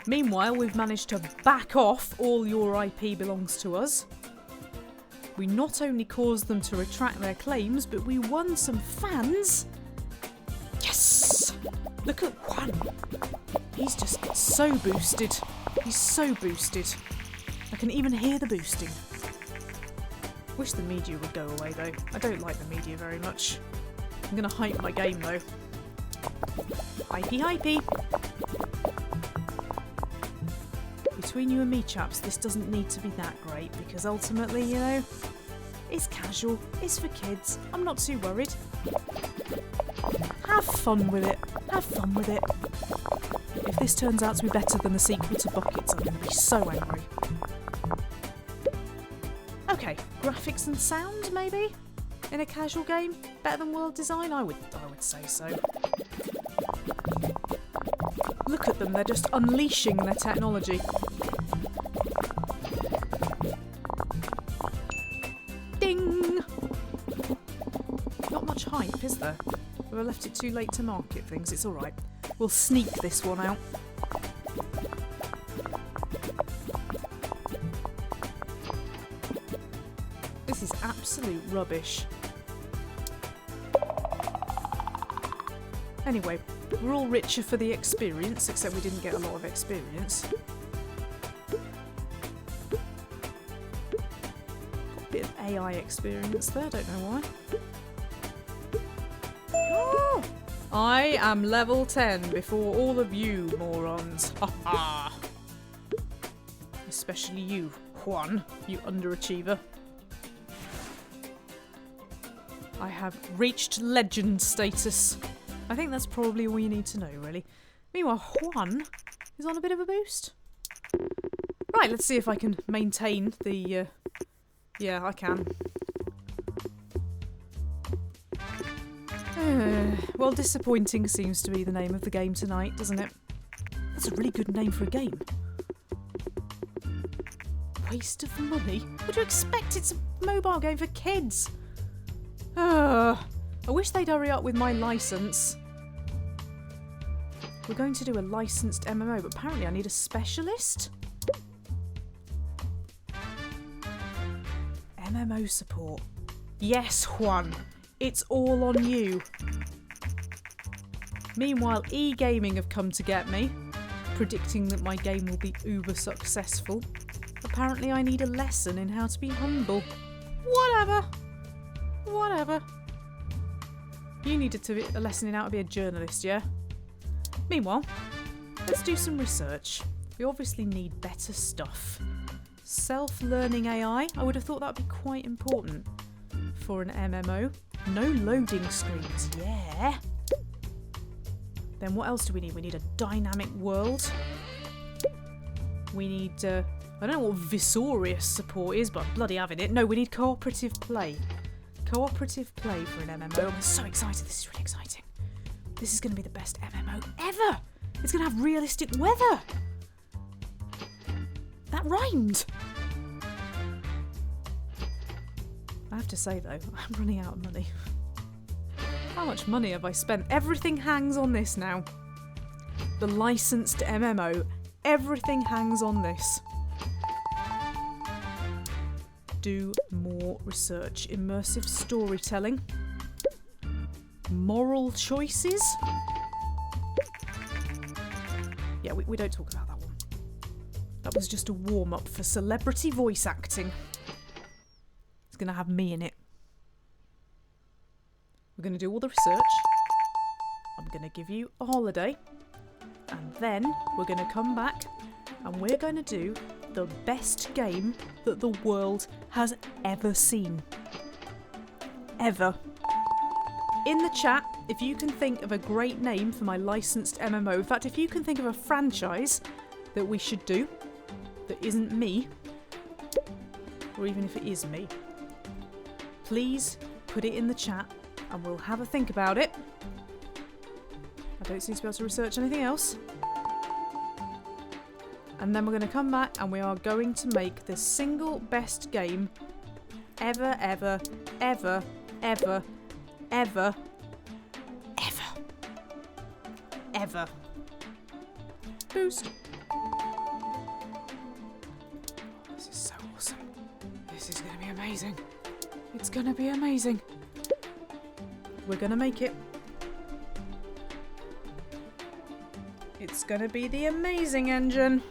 Meanwhile, we've managed to back off All Your IP Belongs to Us. We not only caused them to retract their claims, but we won some fans. Yes! Look at one. He's just so boosted. He's so boosted. I can even hear the boosting. Wish the media would go away though. I don't like the media very much. I'm gonna hype my game though. Hypey hypey! Between you and me chaps, this doesn't need to be that great because ultimately, you know, it's casual, it's for kids, I'm not too worried. Have fun with it, have fun with it. If this turns out to be better than the sequel to Buckets, I'm going to be so angry. Okay, graphics and sound maybe? In a casual game? Better than world design? I would say so. Look at them, they're just unleashing their technology. Ding! Not much hype, is there? Well, I left it too late to market things, it's alright. We'll sneak this one out. This is absolute rubbish. Anyway, we're all richer for the experience, except we didn't get a lot of experience. Got a bit of AI experience there, don't know why. Oh! I am level 10 before all of you morons. Ha ha. Especially you, Juan, you underachiever. I have reached legend status. I think that's probably all you need to know, really. Meanwhile, Juan is on a bit of a boost. Right, let's see if I can maintain the... Yeah, I can. Well, disappointing seems to be the name of the game tonight, doesn't it? That's a really good name for a game. Waste of money? What do you expect? It's a mobile game for kids. I wish they'd hurry up with my licence. We're going to do a licensed MMO, but apparently I need a specialist. MMO support. Yes, Juan. It's all on you. Meanwhile, e-gaming have come to get me, predicting that my game will be uber successful. Apparently I need a lesson in how to be humble. Whatever. Whatever. You needed a lesson in how to be a journalist, yeah? Meanwhile, let's do some research. We obviously need better stuff. Self-learning AI, I would have thought that would be quite important for an MMO. No loading screens, yeah. Then what else do we need? We need a dynamic world. We need, I don't know what Visorious support is, but I'm bloody having it. No, we need cooperative play. Cooperative play for an MMO. I'm so excited. This is really exciting. This is going to be the best MMO ever. It's going to have realistic weather. That rhymed. I have to say though, I'm running out of money. How much money have I spent? Everything hangs on this now. The licensed MMO. Everything hangs on this. Do more research. Immersive storytelling. Moral choices. Yeah, we don't talk about that one. That was just a warm-up for celebrity voice acting. It's going to have me in it. We're going to do all the research. I'm going to give you a holiday. And then we're going to come back and we're going to do the best game that the world has ever seen. Ever. In the chat, if you can think of a great name for my licensed MMO, in fact, if you can think of a franchise that we should do that isn't me, or even if it is me, please put it in the chat and we'll have a think about it. I don't seem to be able to research anything else. And then we're going to come back and we are going to make the single best game ever, ever, ever, ever, ever, ever, ever. Boost. This is so awesome. This is going to be amazing. It's going to be amazing. We're going to make it. It's going to be the amazing engine.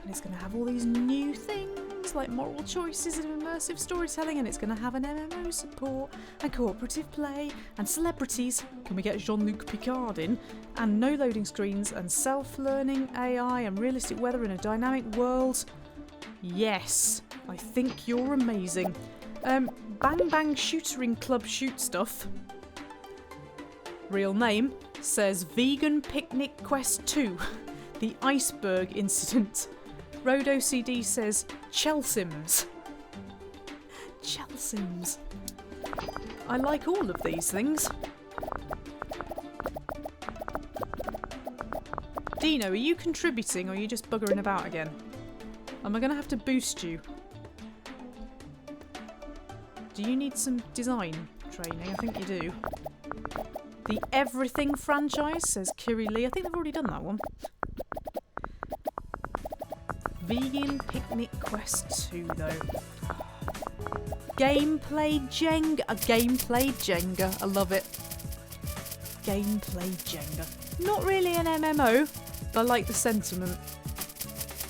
And it's going to have all these new things like moral choices and immersive storytelling, and it's going to have an MMO support and cooperative play and celebrities. Can we get Jean-Luc Picard in? And no loading screens and self-learning AI and realistic weather in a dynamic world. Yes, I think you're amazing. Bang Bang Shootering Club Shoot Stuff. Real name says Vegan Picnic Quest 2. The Iceberg Incident. Road OCD says Chelsims. Chelsims. I like all of these things. Dino, are you contributing or are you just buggering about again? Am I going to have to boost you? Do you need some design training? I think you do. The Everything franchise, says Kiri Lee. I think they've already done that one. Vegan Picnic Quest 2, though. Gameplay Jenga. Gameplay Jenga. I love it. Gameplay Jenga. Not really an MMO, but I like the sentiment.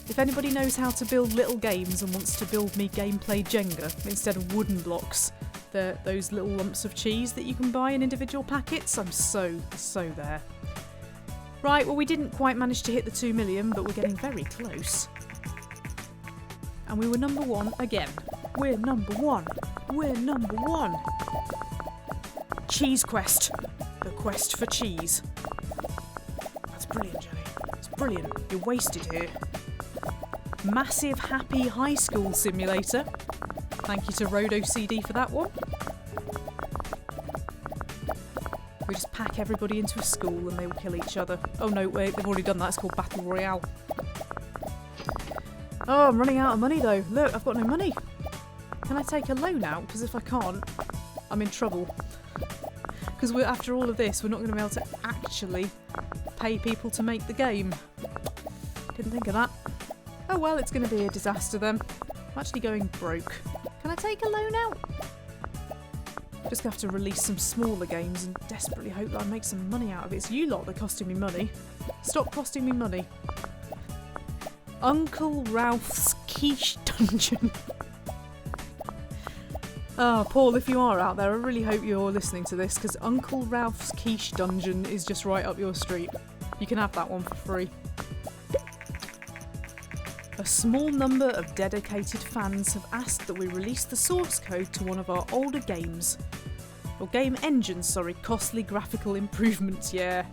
If anybody knows how to build little games and wants to build me gameplay Jenga instead of wooden blocks, those little lumps of cheese that you can buy in individual packets. I'm so there. Right, well we didn't quite manage to hit the 2 million, but we're getting very close. And we were number 1 again. We're number 1. We're number 1. Cheese quest. The quest for cheese. That's brilliant, Jenny. It's brilliant. You're wasted here. Massive happy high school simulator. Thank you to Road OCD for that one. We just pack everybody into a school and they will kill each other. Oh no, wait, they've already done that. It's called Battle Royale. Oh, I'm running out of money though. Look, I've got no money. Can I take a loan out? Because if I can't, I'm in trouble. Because after all of this, we're not going to be able to actually pay people to make the game. Didn't think of that. Oh well, it's going to be a disaster then. I'm actually going broke. Can I take a loan out? Just going to have to release some smaller games and desperately hope that I make some money out of it. It's you lot that are costing me money. Stop costing me money. Uncle Ralph's Quiche Dungeon. Oh, Paul, if you are out there, I really hope you're listening to this, because Uncle Ralph's Quiche Dungeon is just right up your street. You can have that one for free. A small number of dedicated fans have asked that we release the source code to one of our older games. Or game engines, sorry. Costly graphical improvements, yeah.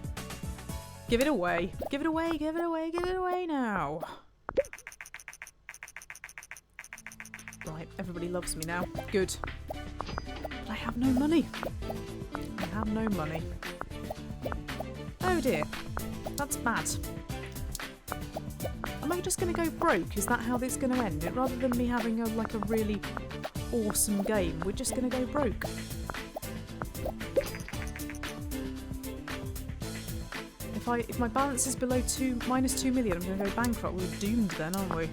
Give it away. Give it away, give it away, give it away now. Right, everybody loves me now. Good. But I have no money. I have no money. Oh dear. That's bad. Am I just going to go broke? Is that how this is going to end? Rather than me having a really awesome game, we're just going to go broke. If my balance is below minus 2 million, I'm going to go bankrupt. We're doomed then, aren't we?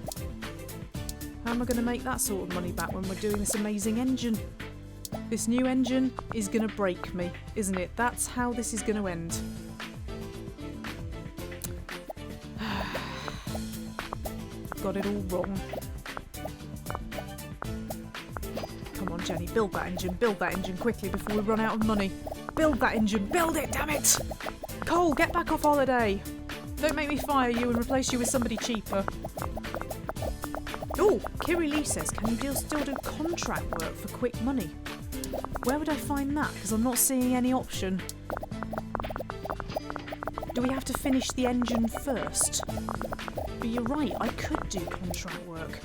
How am I going to make that sort of money back when we're doing this amazing engine? This new engine is going to break me, isn't it? That's how this is going to end. I've got it all wrong. Come on, Jenny, build that engine quickly before we run out of money. Build that engine, build it, damn it! Cole, get back off holiday. Don't make me fire you and replace you with somebody cheaper. Oh, Kiri Lee says, can you still do contract work for quick money? Where would I find that? Because I'm not seeing any option. Do we have to finish the engine first? But you're right, I could do contract work.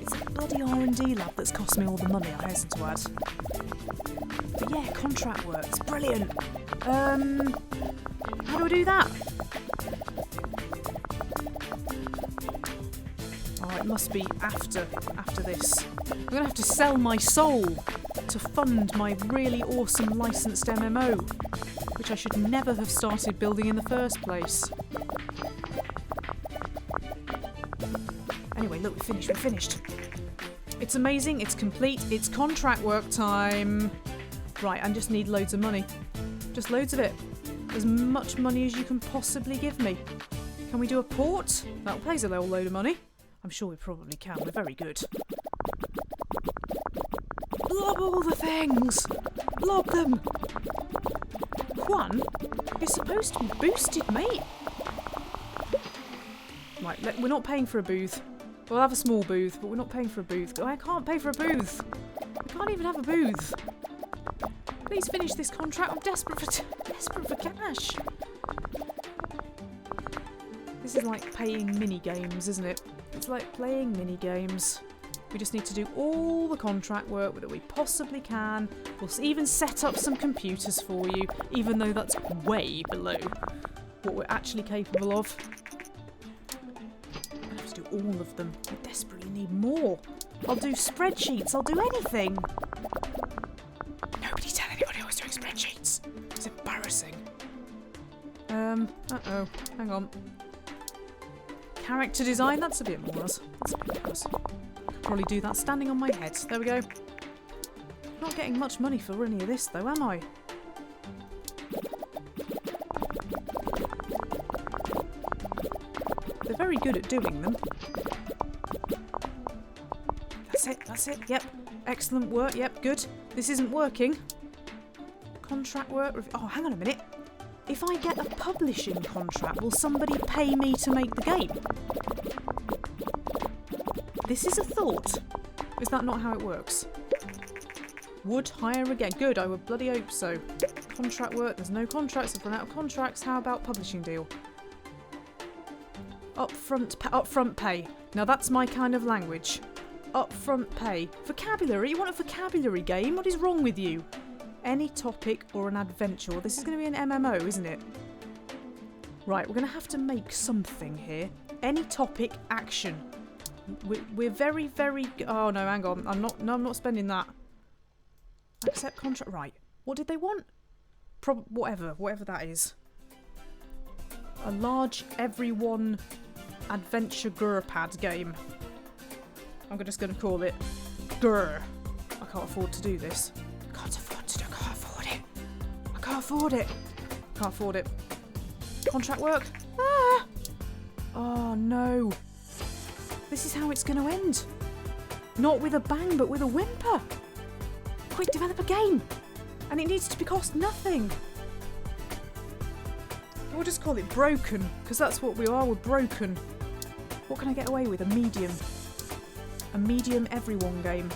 It's a bloody R&D lab that's cost me all the money, I hasten to add. But yeah, contract work, it's brilliant. How do I do that? Oh, it must be after this. I'm going to have to sell my soul to fund my really awesome licensed MMO, which I should never have started building in the first place. Anyway, look, we're finished. It's amazing, it's complete, it's contract work time. Right, I just need loads of money. Just loads of it. As much money as you can possibly give me. Can we do a port? That'll pay us a little load of money. I'm sure we probably can, we're very good. Blob all the things! Blob them! Juan, you're supposed to be boosted, mate. Right, we're not paying for a booth. We'll have a small booth, but we're not paying for a booth. I can't pay for a booth. I can't even have a booth. Please finish this contract. I'm desperate for cash. This is like paying mini games, isn't it? It's like playing mini games. We just need to do all the contract work that we possibly can. We'll even set up some computers for you, even though that's way below what we're actually capable of. I have to do all of them. I desperately need more. I'll do spreadsheets. I'll do anything. Nobody tell anybody I was doing spreadsheets. It's embarrassing. Uh-oh. Hang on. Character design, that's a bit more. That's a bit more. Probably do that standing on my head. There we go. Not getting much money for any of this though, am I? They're very good at doing them. That's That's it. That's it. Yep. Excellent work. Yep. Good. This isn't working. Contract work. Oh, hang on a minute. If I get a publishing contract, will somebody pay me to make the game? This is a thought. Is that not how it works? Would hire again. Good, I would bloody hope so. Contract work. There's no contracts. I've run out of contracts. How about publishing deal? Upfront pay. Now that's my kind of language. Upfront pay. Vocabulary? You want a vocabulary game? What is wrong with you? Any topic or an adventure. Well, this is going to be an MMO, isn't it? Right, we're going to have to make something here. Any topic, action. We're very, very... Oh, no, hang on. I'm not spending that. Accept contract. Right. What did they want? Whatever that is. A large everyone adventure GURPAD game. I'm just going to call it GUR. I can't afford to do this. Can't afford it. I can't afford it. Can't afford it. Contract work. Ah! Oh no. This is how it's going to end. Not with a bang, but with a whimper. Quick, develop a game. And it needs to be cost nothing. We'll just call it broken, because that's what we are. We're broken. What can I get away with? A medium. A medium everyone game.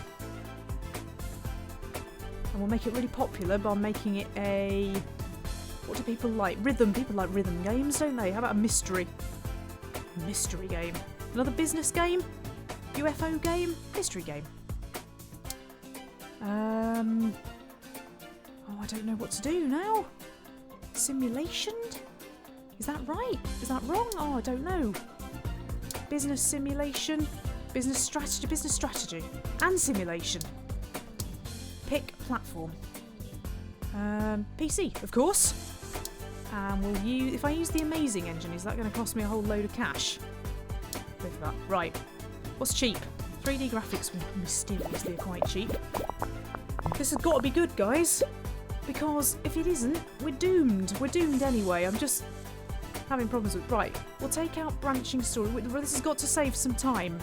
And we'll make it really popular by making it a... What do people like? Rhythm. People like rhythm games, don't they? How about a mystery? Mystery game. Another business game? UFO game? Mystery game. Oh, I don't know what to do now. Simulation? Is that right? Is that wrong? Oh, I don't know. Business simulation, business strategy, and simulation. Pick platform. PC, of course. And we'll use. If I use the Amazing engine, is that going to cost me a whole load of cash? Go for that. Right. What's cheap? 3D graphics mysteriously are quite cheap. This has got to be good, guys. Because if it isn't, we're doomed. We're doomed anyway. I'm just having problems with... Right, we'll take out branching story. This has got to save some time.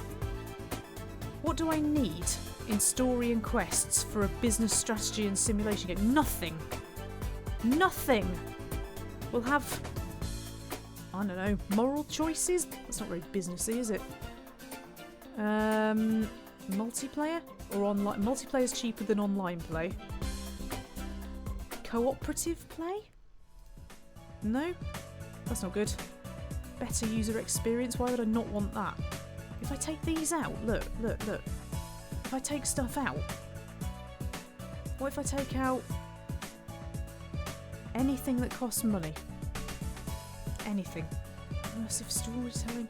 What do I need in story and quests for a business strategy and simulation game? Nothing. Nothing. We'll have... I don't know, moral choices? That's not very businessy, is it? Multiplayer? Or online? Multiplayer's cheaper than online play. Cooperative play? No? That's not good. Better user experience? Why would I not want that? If I take these out, look. If I take stuff out, what if I take out anything that costs money? Anything. Immersive storytelling.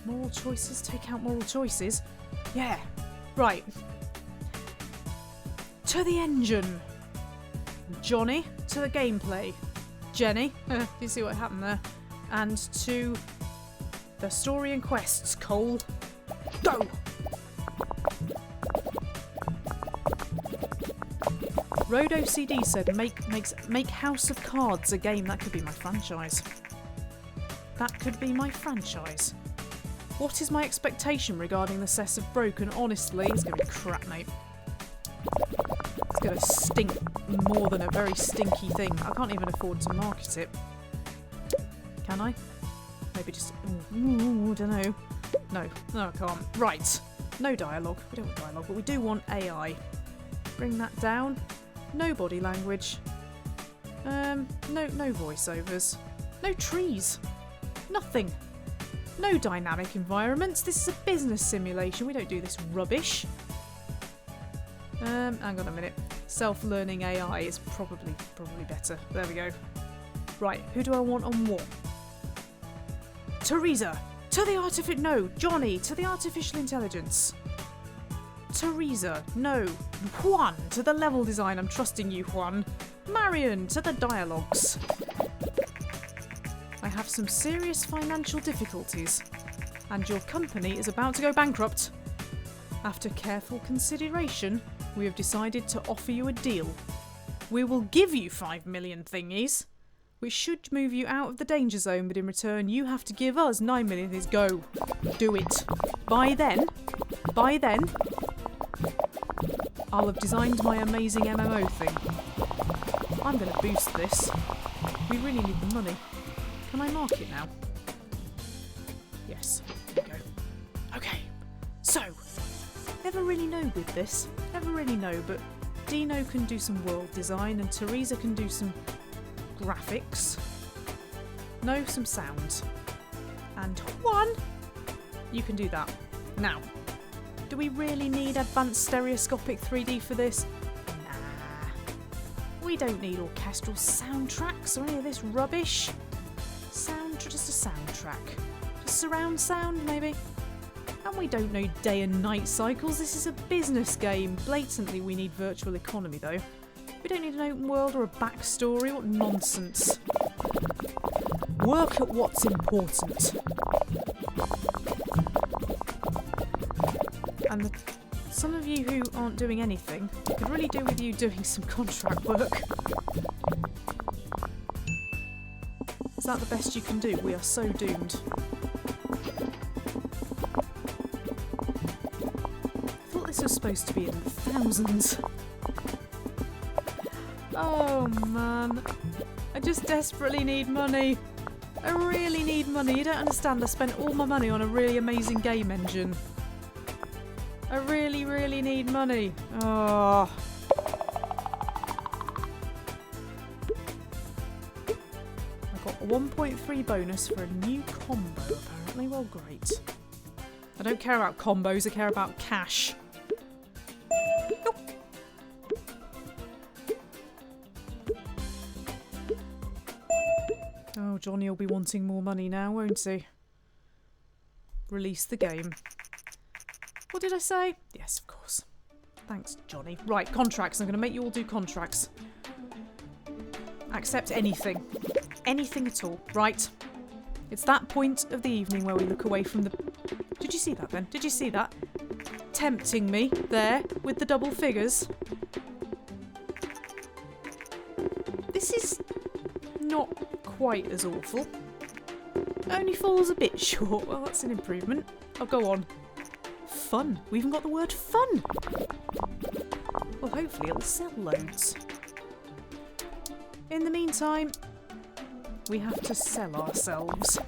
Moral choices. Take out moral choices. Yeah. Right. To the engine. Johnny. To the gameplay. Jenny. Do you see what happened there? And to the story and quests. Cole. Go! Road OCD said make House of Cards a game. That could be my franchise. That could be my franchise. What is my expectation regarding the cess of broken? Honestly, it's going to be crap, mate. It's going to stink more than a very stinky thing. I can't even afford to market it. Can I? Maybe just... Ooh, don't know. No, I can't. Right. No dialogue. We don't want dialogue, but we do want AI. Bring that down. No body language. No voiceovers. No trees. Nothing. No dynamic environments. This is a business simulation. We don't do this rubbish. Hang on a minute. Self-learning AI is probably better. There we go. Right, who do I want on what? Teresa! To the artificial... No, Johnny! To the artificial intelligence. Teresa, no. Juan, to the level design. I'm trusting you, Juan. Marion, to the dialogues. I have some serious financial difficulties, and your company is about to go bankrupt. After careful consideration, we have decided to offer you a deal. We will give you 5 million thingies, which should move you out of the danger zone, but in return you have to give us 9 million. Go. Do it. By then, I'll have designed my amazing MMO thing. I'm going to boost this. We really need the money. Can I mark it now? Yes. There we go. Okay. So, never really know with this. Never really know, but Dino can do some world design and Teresa can do some graphics. No, some sound. And Juan, you can do that. Now, do we really need advanced stereoscopic 3D for this? Nah. We don't need orchestral soundtracks or any of this rubbish. Just a soundtrack. Just surround sound, maybe? And we don't know day and night cycles. This is a business game. Blatantly, we need virtual economy, though. We don't need an open world or a backstory. What nonsense. Work at what's important. And some of you who aren't doing anything could really do with you doing some contract work. Is that the best you can do? We are so doomed. I thought this was supposed to be in the thousands. Oh man. I just desperately need money. I really need money. You don't understand. I spent all my money on a really amazing game engine. I really, really need money. Oh. I got a 1.3 bonus for a new combo, apparently. Well, great. I don't care about combos, I care about cash. Nope. Oh, Johnny will be wanting more money now, won't he? Release the game. What did I say? Yes, of course. Thanks, Johnny. Right, contracts. I'm going to make you all do contracts. Accept anything. Anything at all. Right. It's that point of the evening where we look away from the... Did you see that then? Did you see that? Tempting me there with the double figures. This is not quite as awful. Only falls a bit short. Well, that's an improvement. I'll go on. Fun. We even got the word fun. Well, hopefully it'll sell loads. In the meantime, we have to sell ourselves.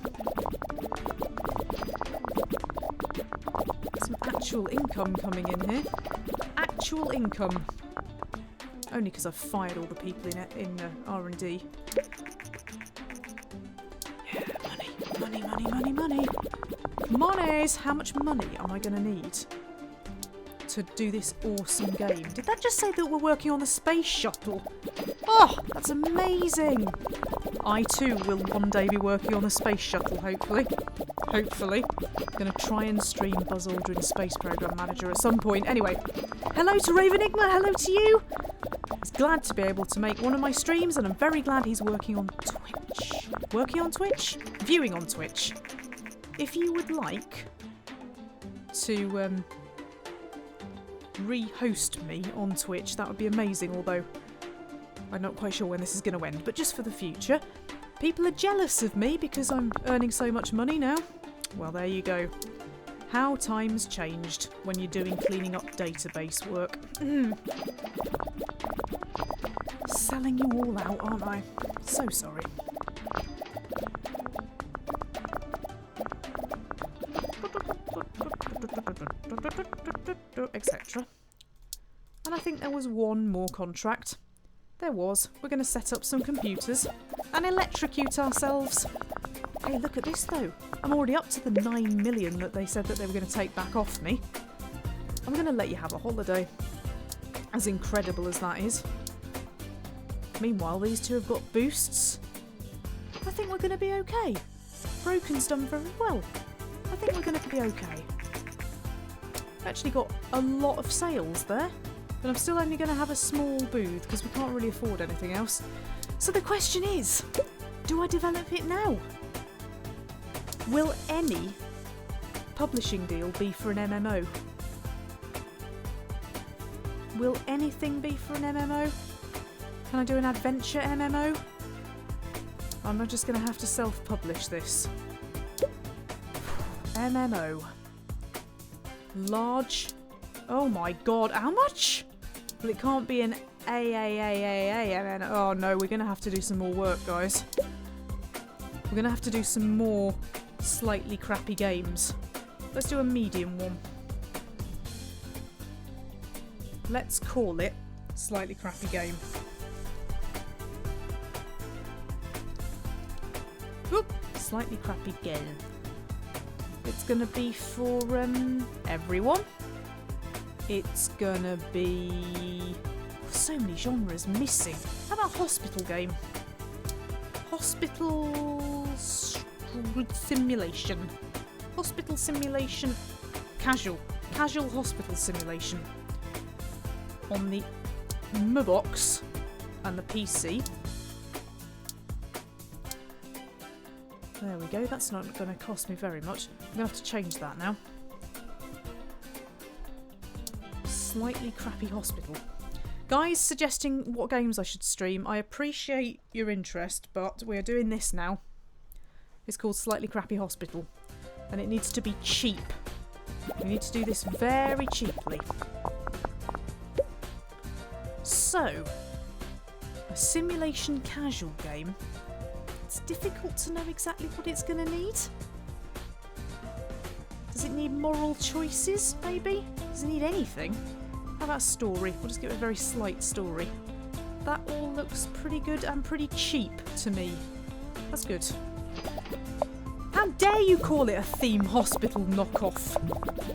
Some actual income coming in here. Actual income. Only because I've fired all the people in R&D. Yeah, money, money, money, money, money. Monies! How much money am I going to need to do this awesome game? Did that just say that we're working on the space shuttle? Oh, that's amazing! I too will one day be working on the space shuttle, hopefully. Hopefully. I'm going to try and stream Buzz Aldrin's Space Program Manager at some point. Anyway, hello to Ravenigma, hello to you! He's glad to be able to make one of my streams, and I'm very glad he's working on Twitch. Working on Twitch? Viewing on Twitch. If you would like to re-host me on Twitch, that would be amazing, although I'm not quite sure when this is going to end, but just for the future. People are jealous of me because I'm earning so much money now. Well, there you go. How times changed when you're doing cleaning up database work. Selling you all out, aren't I? So sorry. Etc. And I think there was one more contract. There was. We're going to set up some computers and electrocute ourselves. Hey, look at this though. I'm already up to the 9 million that they said that they were going to take back off me. I'm going to let you have a holiday. As incredible as that is. Meanwhile, these two have got boosts. I think we're going to be okay. Broken's done very well. I think we're going to be okay. Actually got a lot of sales there, but I'm still only going to have a small booth because we can't really afford anything else. So the question is, do I develop it now? Will any publishing deal be for an MMO? Will anything be for an MMO? Can I do an adventure MMO? I'm just going to have to self-publish this. MMO. Large. Oh my god, how much? Well, it can't be an A. Oh no, we're going to have to do some more work, guys. We're going to have to do some more slightly crappy games. Let's do a medium one. Let's call it slightly crappy game. Oop, slightly crappy game. It's gonna be for everyone. It's gonna be so many genres missing. How about hospital game? Hospital simulation. Hospital simulation. Casual hospital simulation. On the box and the PC. There we go, that's not going to cost me very much. I'm going to have to change that now. Slightly crappy hospital. Guys suggesting what games I should stream. I appreciate your interest, but we're doing this now. It's called Slightly Crappy Hospital. And it needs to be cheap. We need to do this very cheaply. So, a simulation casual game. It's difficult to know exactly what it's going to need. Does it need moral choices, maybe? Does it need anything? How about story? We'll just give it a very slight story. That all looks pretty good and pretty cheap to me. That's good. How dare you call it a theme hospital knockoff?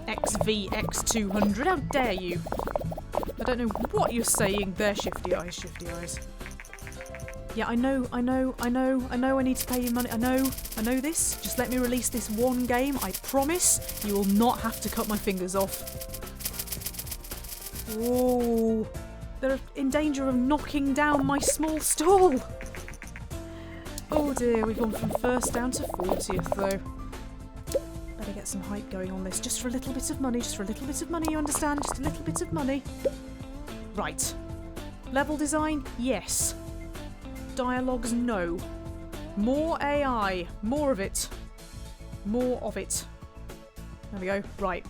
XVX200, how dare you? I don't know what you're saying there, Shifty Eyes, Shifty Eyes. Yeah, I know I need to pay you money. I know this. Just let me release this one game. I promise you will not have to cut my fingers off. Oh, they're in danger of knocking down my small stall. Oh dear, we've gone from first down to 40th though. Better get some hype going on this. Just for a little bit of money, you understand? Just a little bit of money. Right. Level design, yes. Dialogues, no. More AI. More of it. More of it. There we go. Right.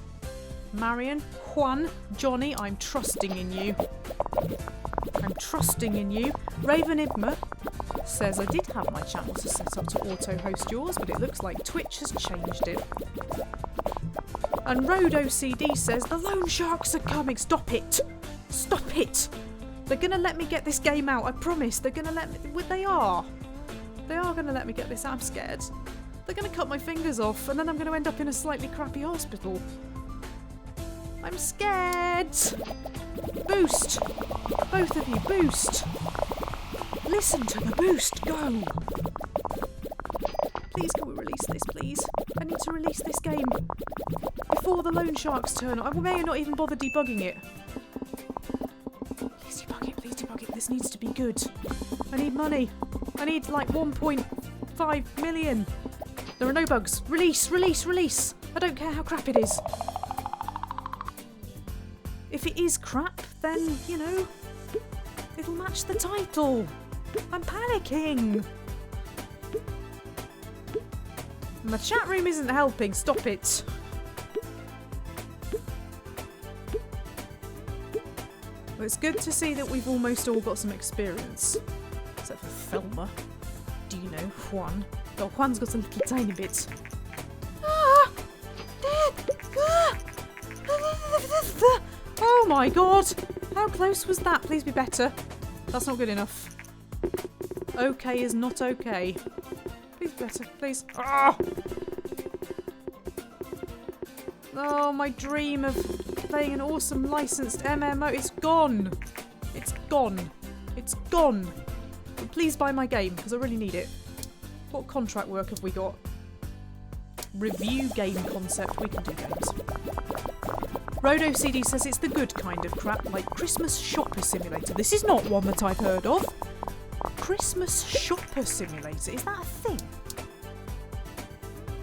Marion, Juan, Johnny, I'm trusting in you. I'm trusting in you. Raven Ibma says I did have my channel to set up to auto-host yours, but it looks like Twitch has changed it. And Road OCD says the loan sharks are coming. Stop it. Stop it. They're going to let me get this game out, I promise. They're going to let me... Well, they are. They are going to let me get this out. I'm scared. They're going to cut my fingers off, and then I'm going to end up in a slightly crappy hospital. I'm scared. Boost. Both of you, boost. Listen to the boost. Go. Please, can we release this, please? I need to release this game before the loan sharks turn up. I may not even bother debugging it. Please debug it. This needs to be good. I need money. I need like 1.5 million. There are no bugs. Release. I don't care how crap it is. If it is crap, then, you know, it'll match the title. I'm panicking. My chat room isn't helping. Stop it. Well, it's good to see that we've almost all got some experience. Except for Thelma. Dino, Juan. Oh, Juan's got a little tiny bit. Oh my god! How close was that? Please be better. That's not good enough. Okay is not okay. Please be better, please. Oh, my dream of playing an awesome licensed MMO. It's gone. It's gone. It's gone. But please buy my game, because I really need it. What contract work have we got? Review game concept. We can do games. Road OCD says it's the good kind of crap, like Christmas Shopper Simulator. This is not one that I've heard of. Christmas Shopper Simulator. Is that a thing?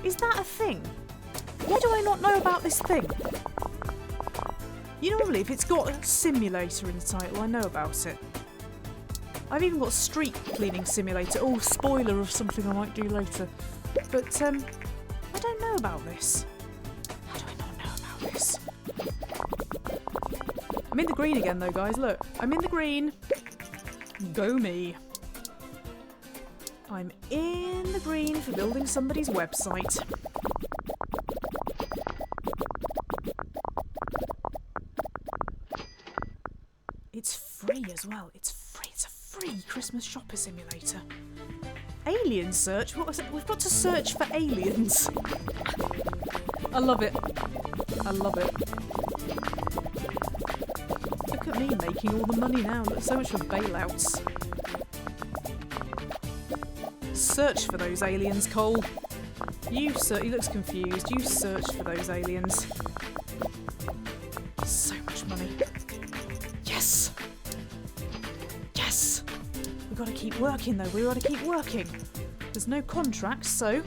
Is that a thing? Why do I not know about this thing? You normally, if it's got a simulator in the title, I know about it. I've even got street cleaning simulator. Oh, spoiler of something I might do later. But, I don't know about this. How do I not know about this? I'm in the green again though, guys. Look, I'm in the green. Go me. I'm in the green for building somebody's website. It's free as well. It's free. It's a free Christmas shopper simulator. Alien search? What was it? We've got to search for aliens. I love it. I love it. Look at me making all the money now. Look, so much for bailouts. Search for those aliens, Cole. He looks confused. You search for those aliens. So much money. Yes! Yes! We've got to keep working though. We've got to keep working. There's no contracts, so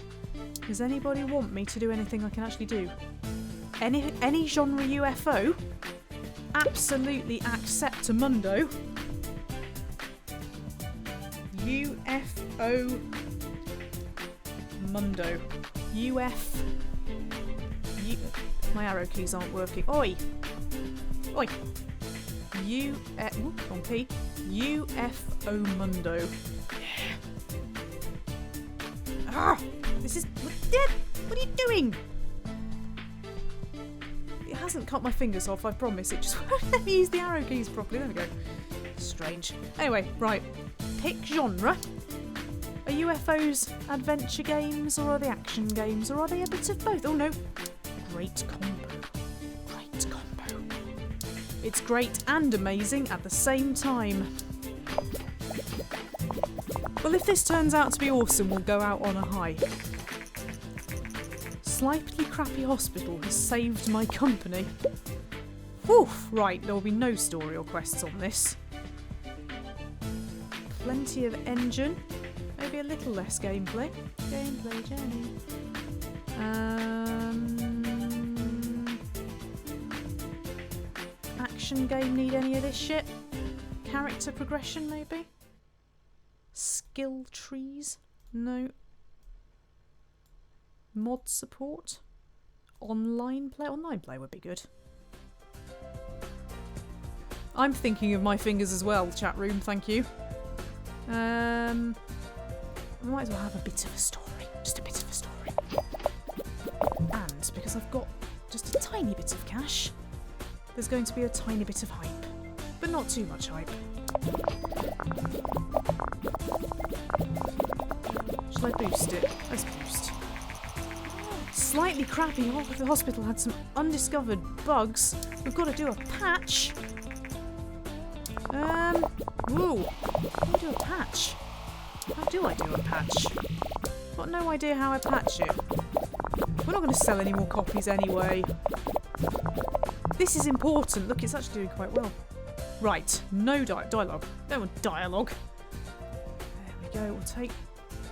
does anybody want me to do anything I can actually do? Any genre UFO? Absolutely acceptamundo. UFO Mundo. My arrow keys aren't working. Oi! Oi! On P. UFO Mundo. Yeah. Ah! This is... What are you doing? It hasn't cut my fingers off, I promise. It just won't let me use the arrow keys properly. There we go. Strange. Anyway, right. Pick genre. Are UFOs adventure games, or are they action games, or are they a bit of both? Oh no. Great combo. Great combo. It's great and amazing at the same time. Well, if this turns out to be awesome, we'll go out on a high. Slightly crappy hospital has saved my company. Whew, right, there will be no story or quests on this. Plenty of engine. Maybe a little less gameplay. Gameplay journey. Action game need any of this shit? Character progression maybe? Skill trees? No. Mod support? Online play? Online play would be good. I'm thinking of my fingers as well, chat room, thank you. We might as well have a bit of a story. Just a bit of a story. And because I've got just a tiny bit of cash, there's going to be a tiny bit of hype. But not too much hype. Shall I boost it? Let's boost. Slightly crappy. The hospital had some undiscovered bugs. We've got to do a patch. Whoa. How do I do a patch? How do I do a patch? I've got no idea how I patch it. We're not going to sell any more copies anyway. This is important. Look, it's actually doing quite well. Right, no dialogue. Don't want dialogue. There we go. We'll take...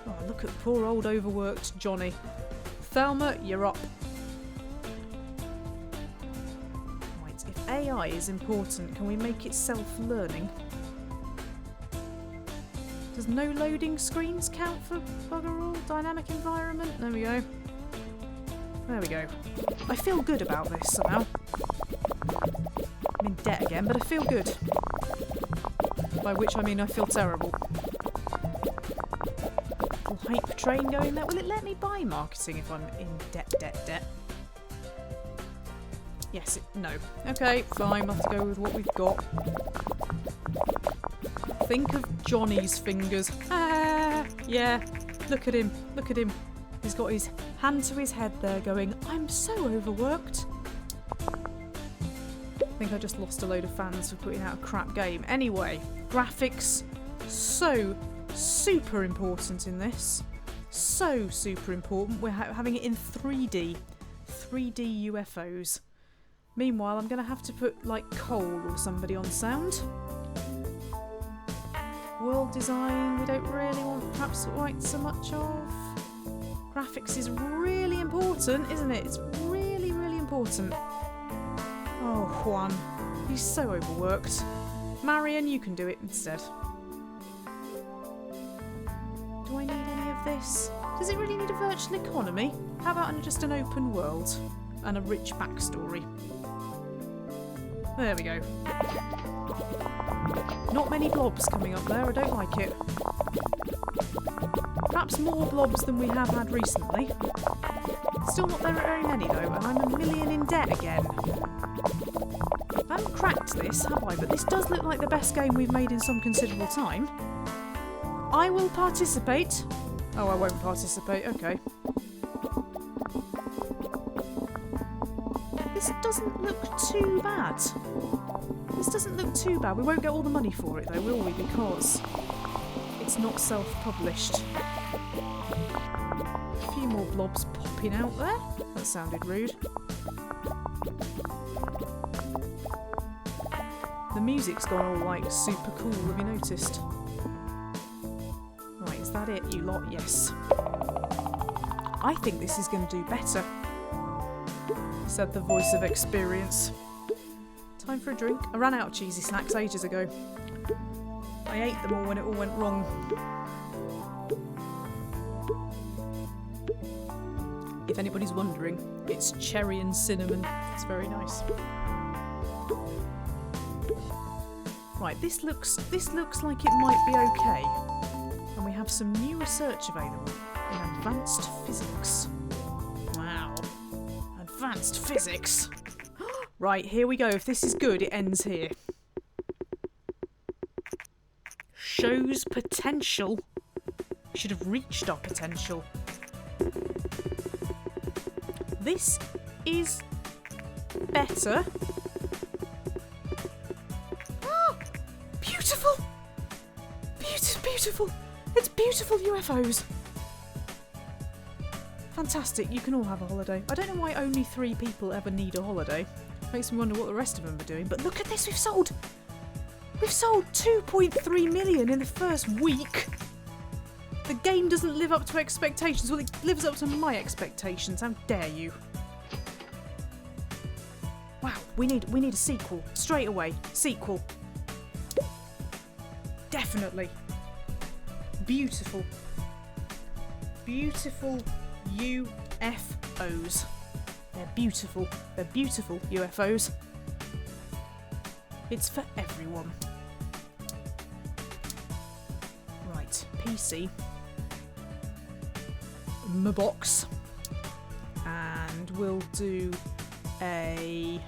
Oh, look at poor old overworked Johnny. Thelma, you're up. Right, if AI is important, can we make it self-learning? Does no loading screens count for bugger all? Dynamic environment? There we go. There we go. I feel good about this somehow. I'm in debt again, but I feel good. By which I mean I feel terrible. Little hype train going there. Will it let me buy marketing if I'm in debt? Yes, no. Okay, fine, we'll have to go with what we've got. Think of Johnny's fingers. Ah, yeah. Look at him. Look at him. He's got his hand to his head there going, I'm so overworked. I think I just lost a load of fans for putting out a crap game. Anyway, graphics, so super important in this. So super important. We're having it in 3D. 3D UFOs. Meanwhile, I'm going to have to put like Cole or somebody on sound. World design, we don't really want perhaps quite so much of. Graphics is really important, isn't it? It's really, really important. Oh, Juan. He's so overworked. Marion, you can do it instead. Do I need any of this? Does it really need a virtual economy? How about just an open world? And a rich backstory? There we go. Not many blobs coming up there, I don't like it. Perhaps more blobs than we have had recently. Still not very many though, and I'm a million in debt again. I haven't cracked this, have I? But this does look like the best game we've made in some considerable time. I will participate. Oh, I won't participate, okay. This doesn't look too bad. This doesn't look too bad. We won't get all the money for it though, will we? Because it's not self-published. A few more blobs popping out there. That sounded rude. The music's gone all like super cool, have you noticed? Right, is that it, you lot? Yes. I think this is going to do better, said the voice of experience. Time for a drink. I ran out of cheesy snacks ages ago. I ate them all when it all went wrong. If anybody's wondering, it's cherry and cinnamon. It's very nice. Right, this looks like it might be okay. And we have some new research available in advanced physics. Wow. Advanced physics. Right, here we go. If this is good, it ends here. Shows potential. We should have reached our potential. This is better. Ah, beautiful. Beautiful. It's beautiful UFOs. Fantastic. You can all have a holiday. I don't know why only 3 people ever need a holiday. Makes me wonder what the rest of them are doing. But look at this. We've sold 2.3 million in the first week. The game doesn't live up to expectations. Well, it lives up to my expectations. How dare you? Wow, we need a sequel. Straight away. Sequel. Definitely. Beautiful. Beautiful UFOs. They're beautiful. They're beautiful UFOs. It's for everyone. Right, PC. My box. And we'll do a...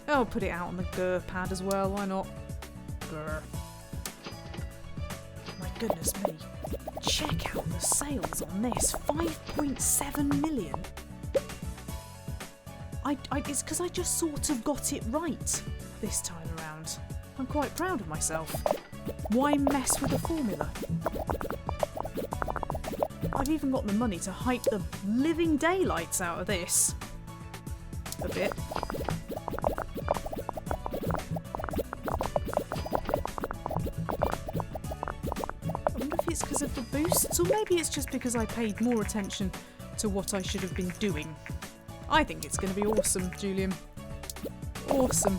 I'll put it out on the GUR pad as well, why not? GUR. My goodness me. Check out the sales on this. 5.7 million. It's because I just sort of got it right this time around. I'm quite proud of myself. Why mess with the formula? I've even got the money to hype the living daylights out of this. A bit. I wonder if it's because of the boosts, or maybe it's just because I paid more attention to what I should have been doing. I think it's going to be awesome, Julian. Awesome.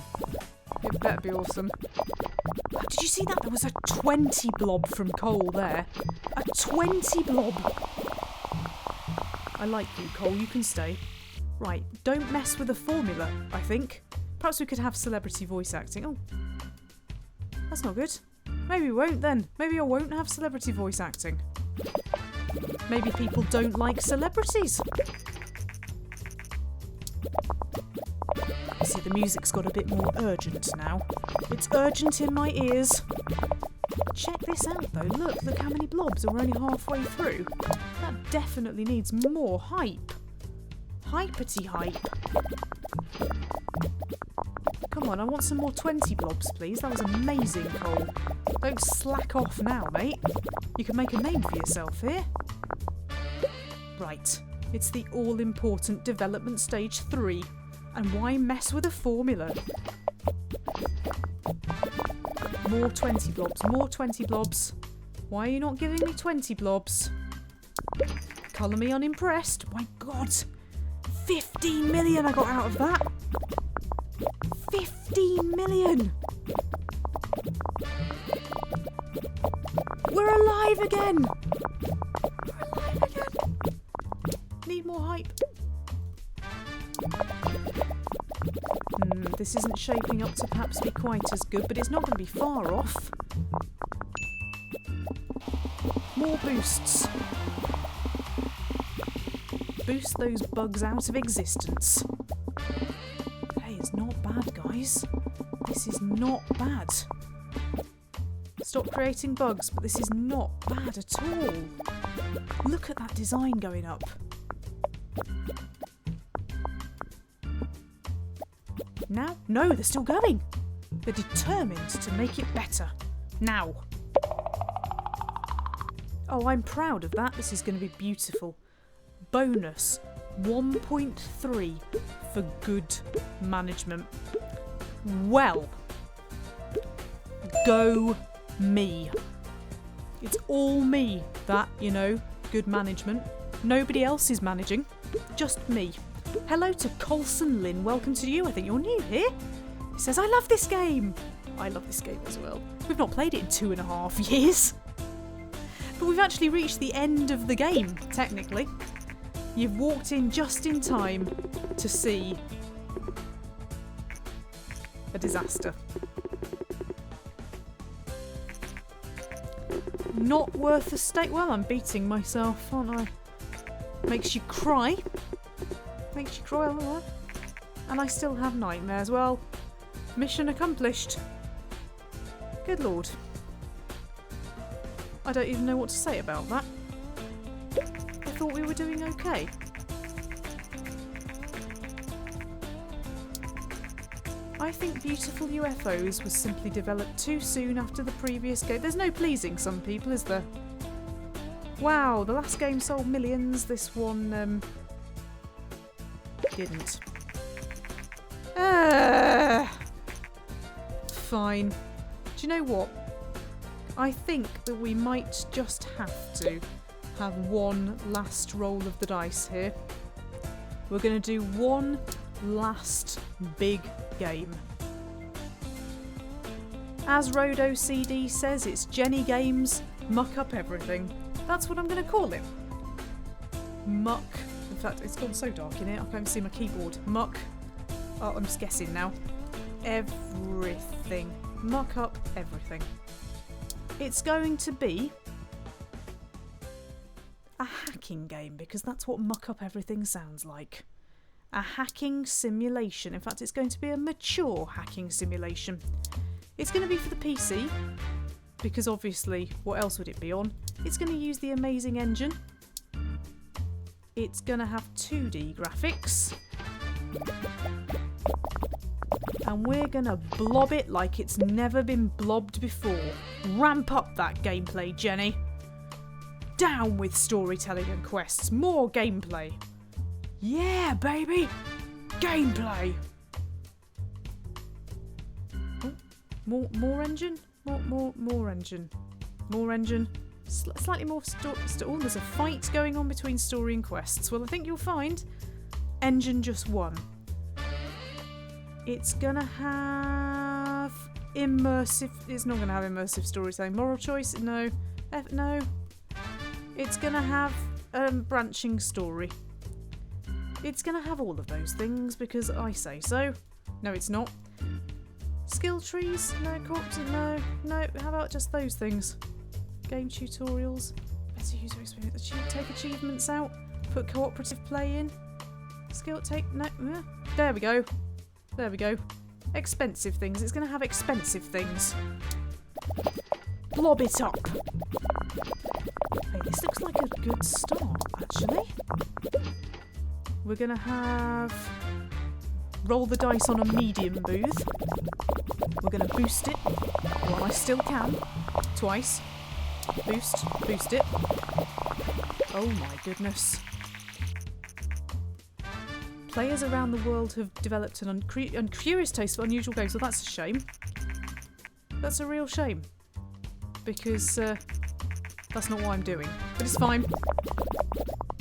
It better be awesome. Oh, did you see that? There was a 20 blob from Cole there. A 20 blob. I like you, Cole. You can stay. Right, don't mess with the formula, I think. Perhaps we could have celebrity voice acting. Oh, that's not good. Maybe we won't then. Maybe I won't have celebrity voice acting. Maybe people don't like celebrities. See, the music's got a bit more urgent now. It's urgent in my ears. Check this out though. Look how many blobs, and we're only halfway through. That definitely needs more hype. Hypety hype. Come on, I want some more 20 blobs, please. That was amazing, Cole. Don't slack off now, mate. You can make a name for yourself here. Right, it's the all-important development stage 3. And why mess with a formula? More 20 blobs, more 20 blobs. Why are you not giving me 20 blobs? Colour me unimpressed. My God. 15 million I got out of that. 15 million. We're alive again. We're alive again. Need more hype. This isn't shaping up to perhaps be quite as good, but it's not going to be far off. More boosts. Boost those bugs out of existence. Hey, it's not bad, guys. This is not bad. Stop creating bugs, but this is not bad at all. Look at that design going up. Now? No, they're still going. They're determined to make it better. Now. Oh, I'm proud of that. This is going to be beautiful. Bonus 1.3 for good management. Well, go me. It's all me that, you know, good management. Nobody else is managing, just me. Hello to Colson Lynn, welcome to you. I think you're new here. He says, I love this game. I love this game as well. We've not played it in 2.5 years. But we've actually reached the end of the game, technically. You've walked in just in time to see a disaster. Not worth a stake. Well, I'm beating myself, aren't I? Makes you cry. Makes you cry a lot. And I still have nightmares. Well, mission accomplished. Good lord. I don't even know what to say about that. I thought we were doing okay. I think Beautiful UFOs was simply developed too soon after the previous game. There's no pleasing some people, is there? Wow, the last game sold millions. This one, didn't. Fine. Do you know what? I think that we might just have to have one last roll of the dice here. We're going to do one last big game. As Road OCD says, it's Jenny Games Muck Up Everything. That's what I'm going to call it. Muck. In fact, it's gone so dark in here, I can't even see my keyboard. Muck. Oh, I'm just guessing now. Everything. Muck up everything. It's going to be a hacking game, because that's what Muck Up Everything sounds like. A hacking simulation. In fact, it's going to be a mature hacking simulation. It's going to be for the PC, because obviously, what else would it be on? It's going to use the amazing engine. It's going to have 2D graphics. And we're going to blob it like it's never been blobbed before. Ramp up that gameplay, Jenny. Down with storytelling and quests. More gameplay. Yeah, baby! Gameplay! Oh, more engine? More engine. More engine. Slightly more oh, there's a fight going on between story and quests. Well, I think you'll find engine just one. It's gonna have immersive... It's not gonna have immersive storytelling. Moral choice? No. No. It's gonna have branching story. It's gonna have all of those things because I say so. No, it's not. Skill trees? No. Corpses? No. No. How about just those things? Game tutorials. Better user experience. Take achievements out. Put cooperative play in. Skill take... No. There we go. There we go. Expensive things. It's going to have expensive things. Blob it up. Hey, this looks like a good start, actually. We're going to have... Roll the dice on a medium booth. We're going to boost it while I still can. Twice. Boost it. Oh my goodness. Players around the world have developed an curious taste for unusual games, so that's a shame. That's a real shame. Because that's not what I'm doing. But it's fine.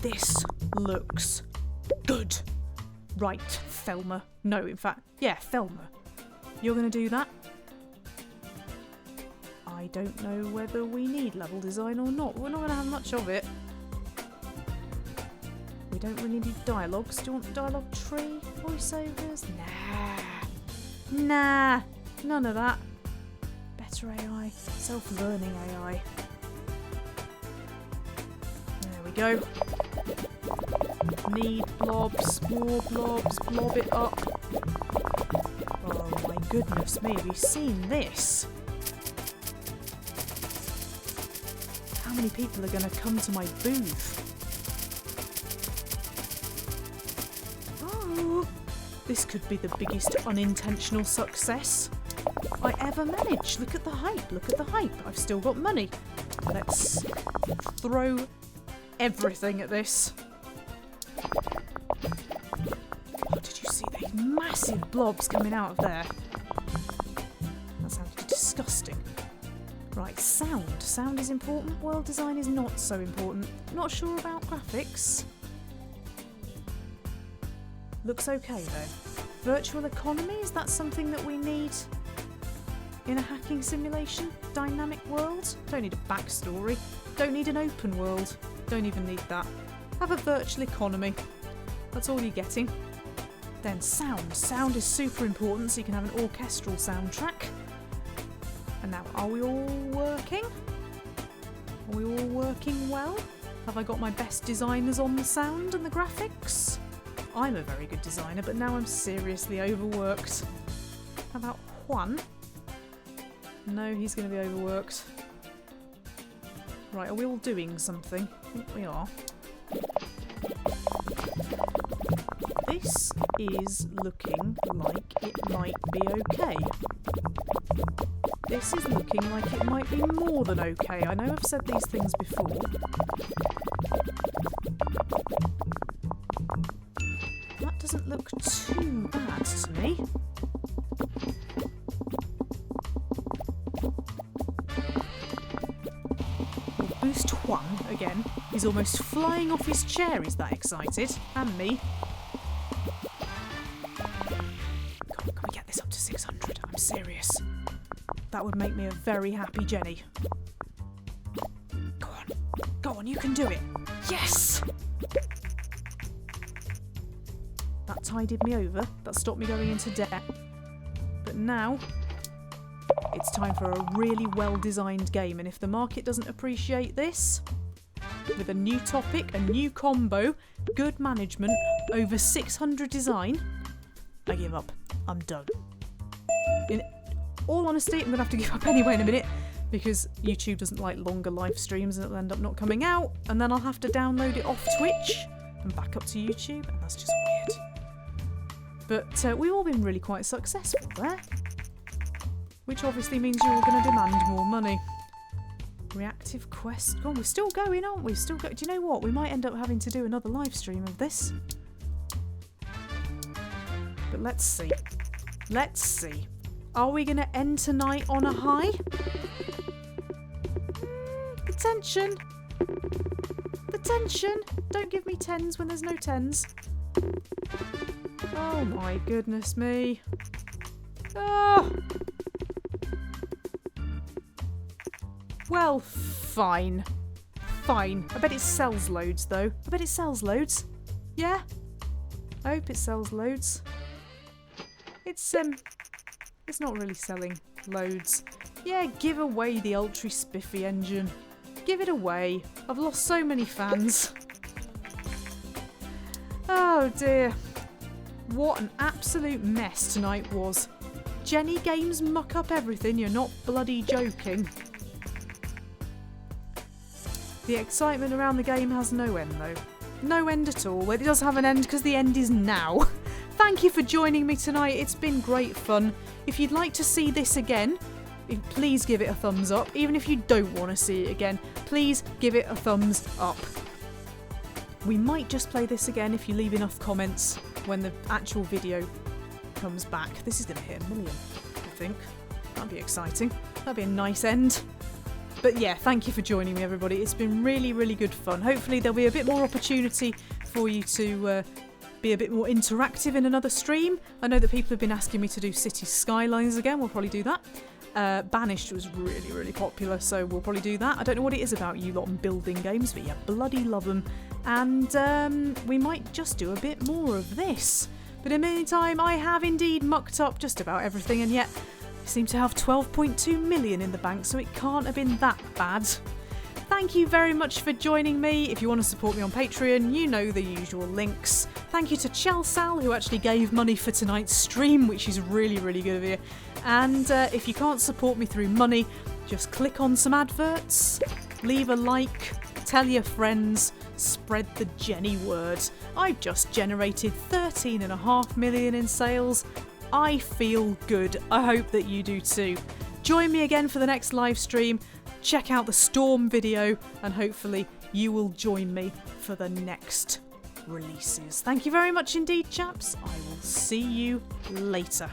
This looks good. Right, Thelma. No, in fact, yeah, Thelma. You're going to do that? I don't know whether we need level design or not. We're not going to have much of it. We don't really need dialogues. Do you want dialogue tree? Voiceovers? Nah. Nah, none of that. Better AI, self-learning AI. There we go. Need blobs, more blobs, blob it up. Oh my goodness me, have you seen this? How many people are going to come to my booth? Oh, this could be the biggest unintentional success I ever managed. Look at the hype, look at the hype. I've still got money. Let's throw everything at this. Oh, did you see these massive blobs coming out of there? That sounds disgusting. Right, sound. Sound is important. World design is not so important. Not sure about graphics. Looks okay though. Virtual economy, is that something that we need in a hacking simulation? Dynamic world? Don't need a backstory. Don't need an open world. Don't even need that. Have a virtual economy. That's all you're getting. Then sound. Sound is super important, so you can have an orchestral soundtrack. And now, are we all working? Are we all working well? Have I got my best designers on the sound and the graphics? I'm a very good designer, but now I'm seriously overworked. How about Juan? No, he's going to be overworked. Right, are we all doing something? I think we are. This is looking like it might be okay. This is looking like it might be more than okay. I know I've said these things before. That doesn't look too bad to me. We'll boost Juan again. He's almost flying off his chair, he's that excited. And me. Can we get this up to 600? I'm serious. That would make me a very happy Jenny. Go on, you can do it. Yes! That tided me over. That stopped me going into debt. But now, it's time for a really well-designed game. And if the market doesn't appreciate this, with a new topic, a new combo, good management, over 600 design, I give up. I'm done. In all honesty, I'm going to have to give up anyway in a minute because YouTube doesn't like longer live streams and it'll end up not coming out, and then I'll have to download it off Twitch and back up to YouTube, and that's just weird. But we've all been really quite successful there, which obviously means you're all going to demand more money. Reactive quest. Oh, we're still going, aren't we? Still go. Do you know what? We might end up having to do another live stream of this. But let's see. Let's see. Are we going to end tonight on a high? The tension. The tension. Don't give me tens when there's no tens. Oh my goodness me. Oh. Well, fine. Fine. I bet it sells loads though. I bet it sells loads. Yeah? I hope it sells loads. It's not really selling loads. Yeah, give away the ultra spiffy engine. Give it away. I've lost so many fans. Oh dear. What an absolute mess tonight was. Jenny Games muck up everything, you're not bloody joking. The excitement around the game has no end though. No end at all. It does have an end because the end is now. Thank you for joining me tonight. It's been great fun. If you'd like to see this again, please give it a thumbs up. Even if you don't want to see it again, please give it a thumbs up. We might just play this again if you leave enough comments when the actual video comes back. This is going to hit 1 million, I think. That'd be exciting. That'd be a nice end. But yeah, thank you for joining me, everybody. It's been really, really good fun. Hopefully there'll be a bit more opportunity for you to be a bit more interactive in another stream. I know that people have been asking me to do City Skylines again. We'll probably do that. Banished was really, really popular, so we'll probably do that. I don't know what it is about you lot and building games, but yeah, bloody love them. And we might just do a bit more of this. But in the meantime, I have indeed mucked up just about everything, and yet I seem to have 12.2 million in the bank, so it can't have been that bad. Thank you very much for joining me. If you want to support me on Patreon, you know the usual links. Thank you to Chelsal, who actually gave money for tonight's stream, which is really, really good of you. And if you can't support me through money, just click on some adverts, leave a like, tell your friends, spread the Jenny word. I've just generated 13.5 million in sales. I feel good. I hope that you do too. Join me again for the next live stream. Check out the Storm video, and hopefully you will join me for the next releases. Thank you very much indeed, chaps. I will see you later.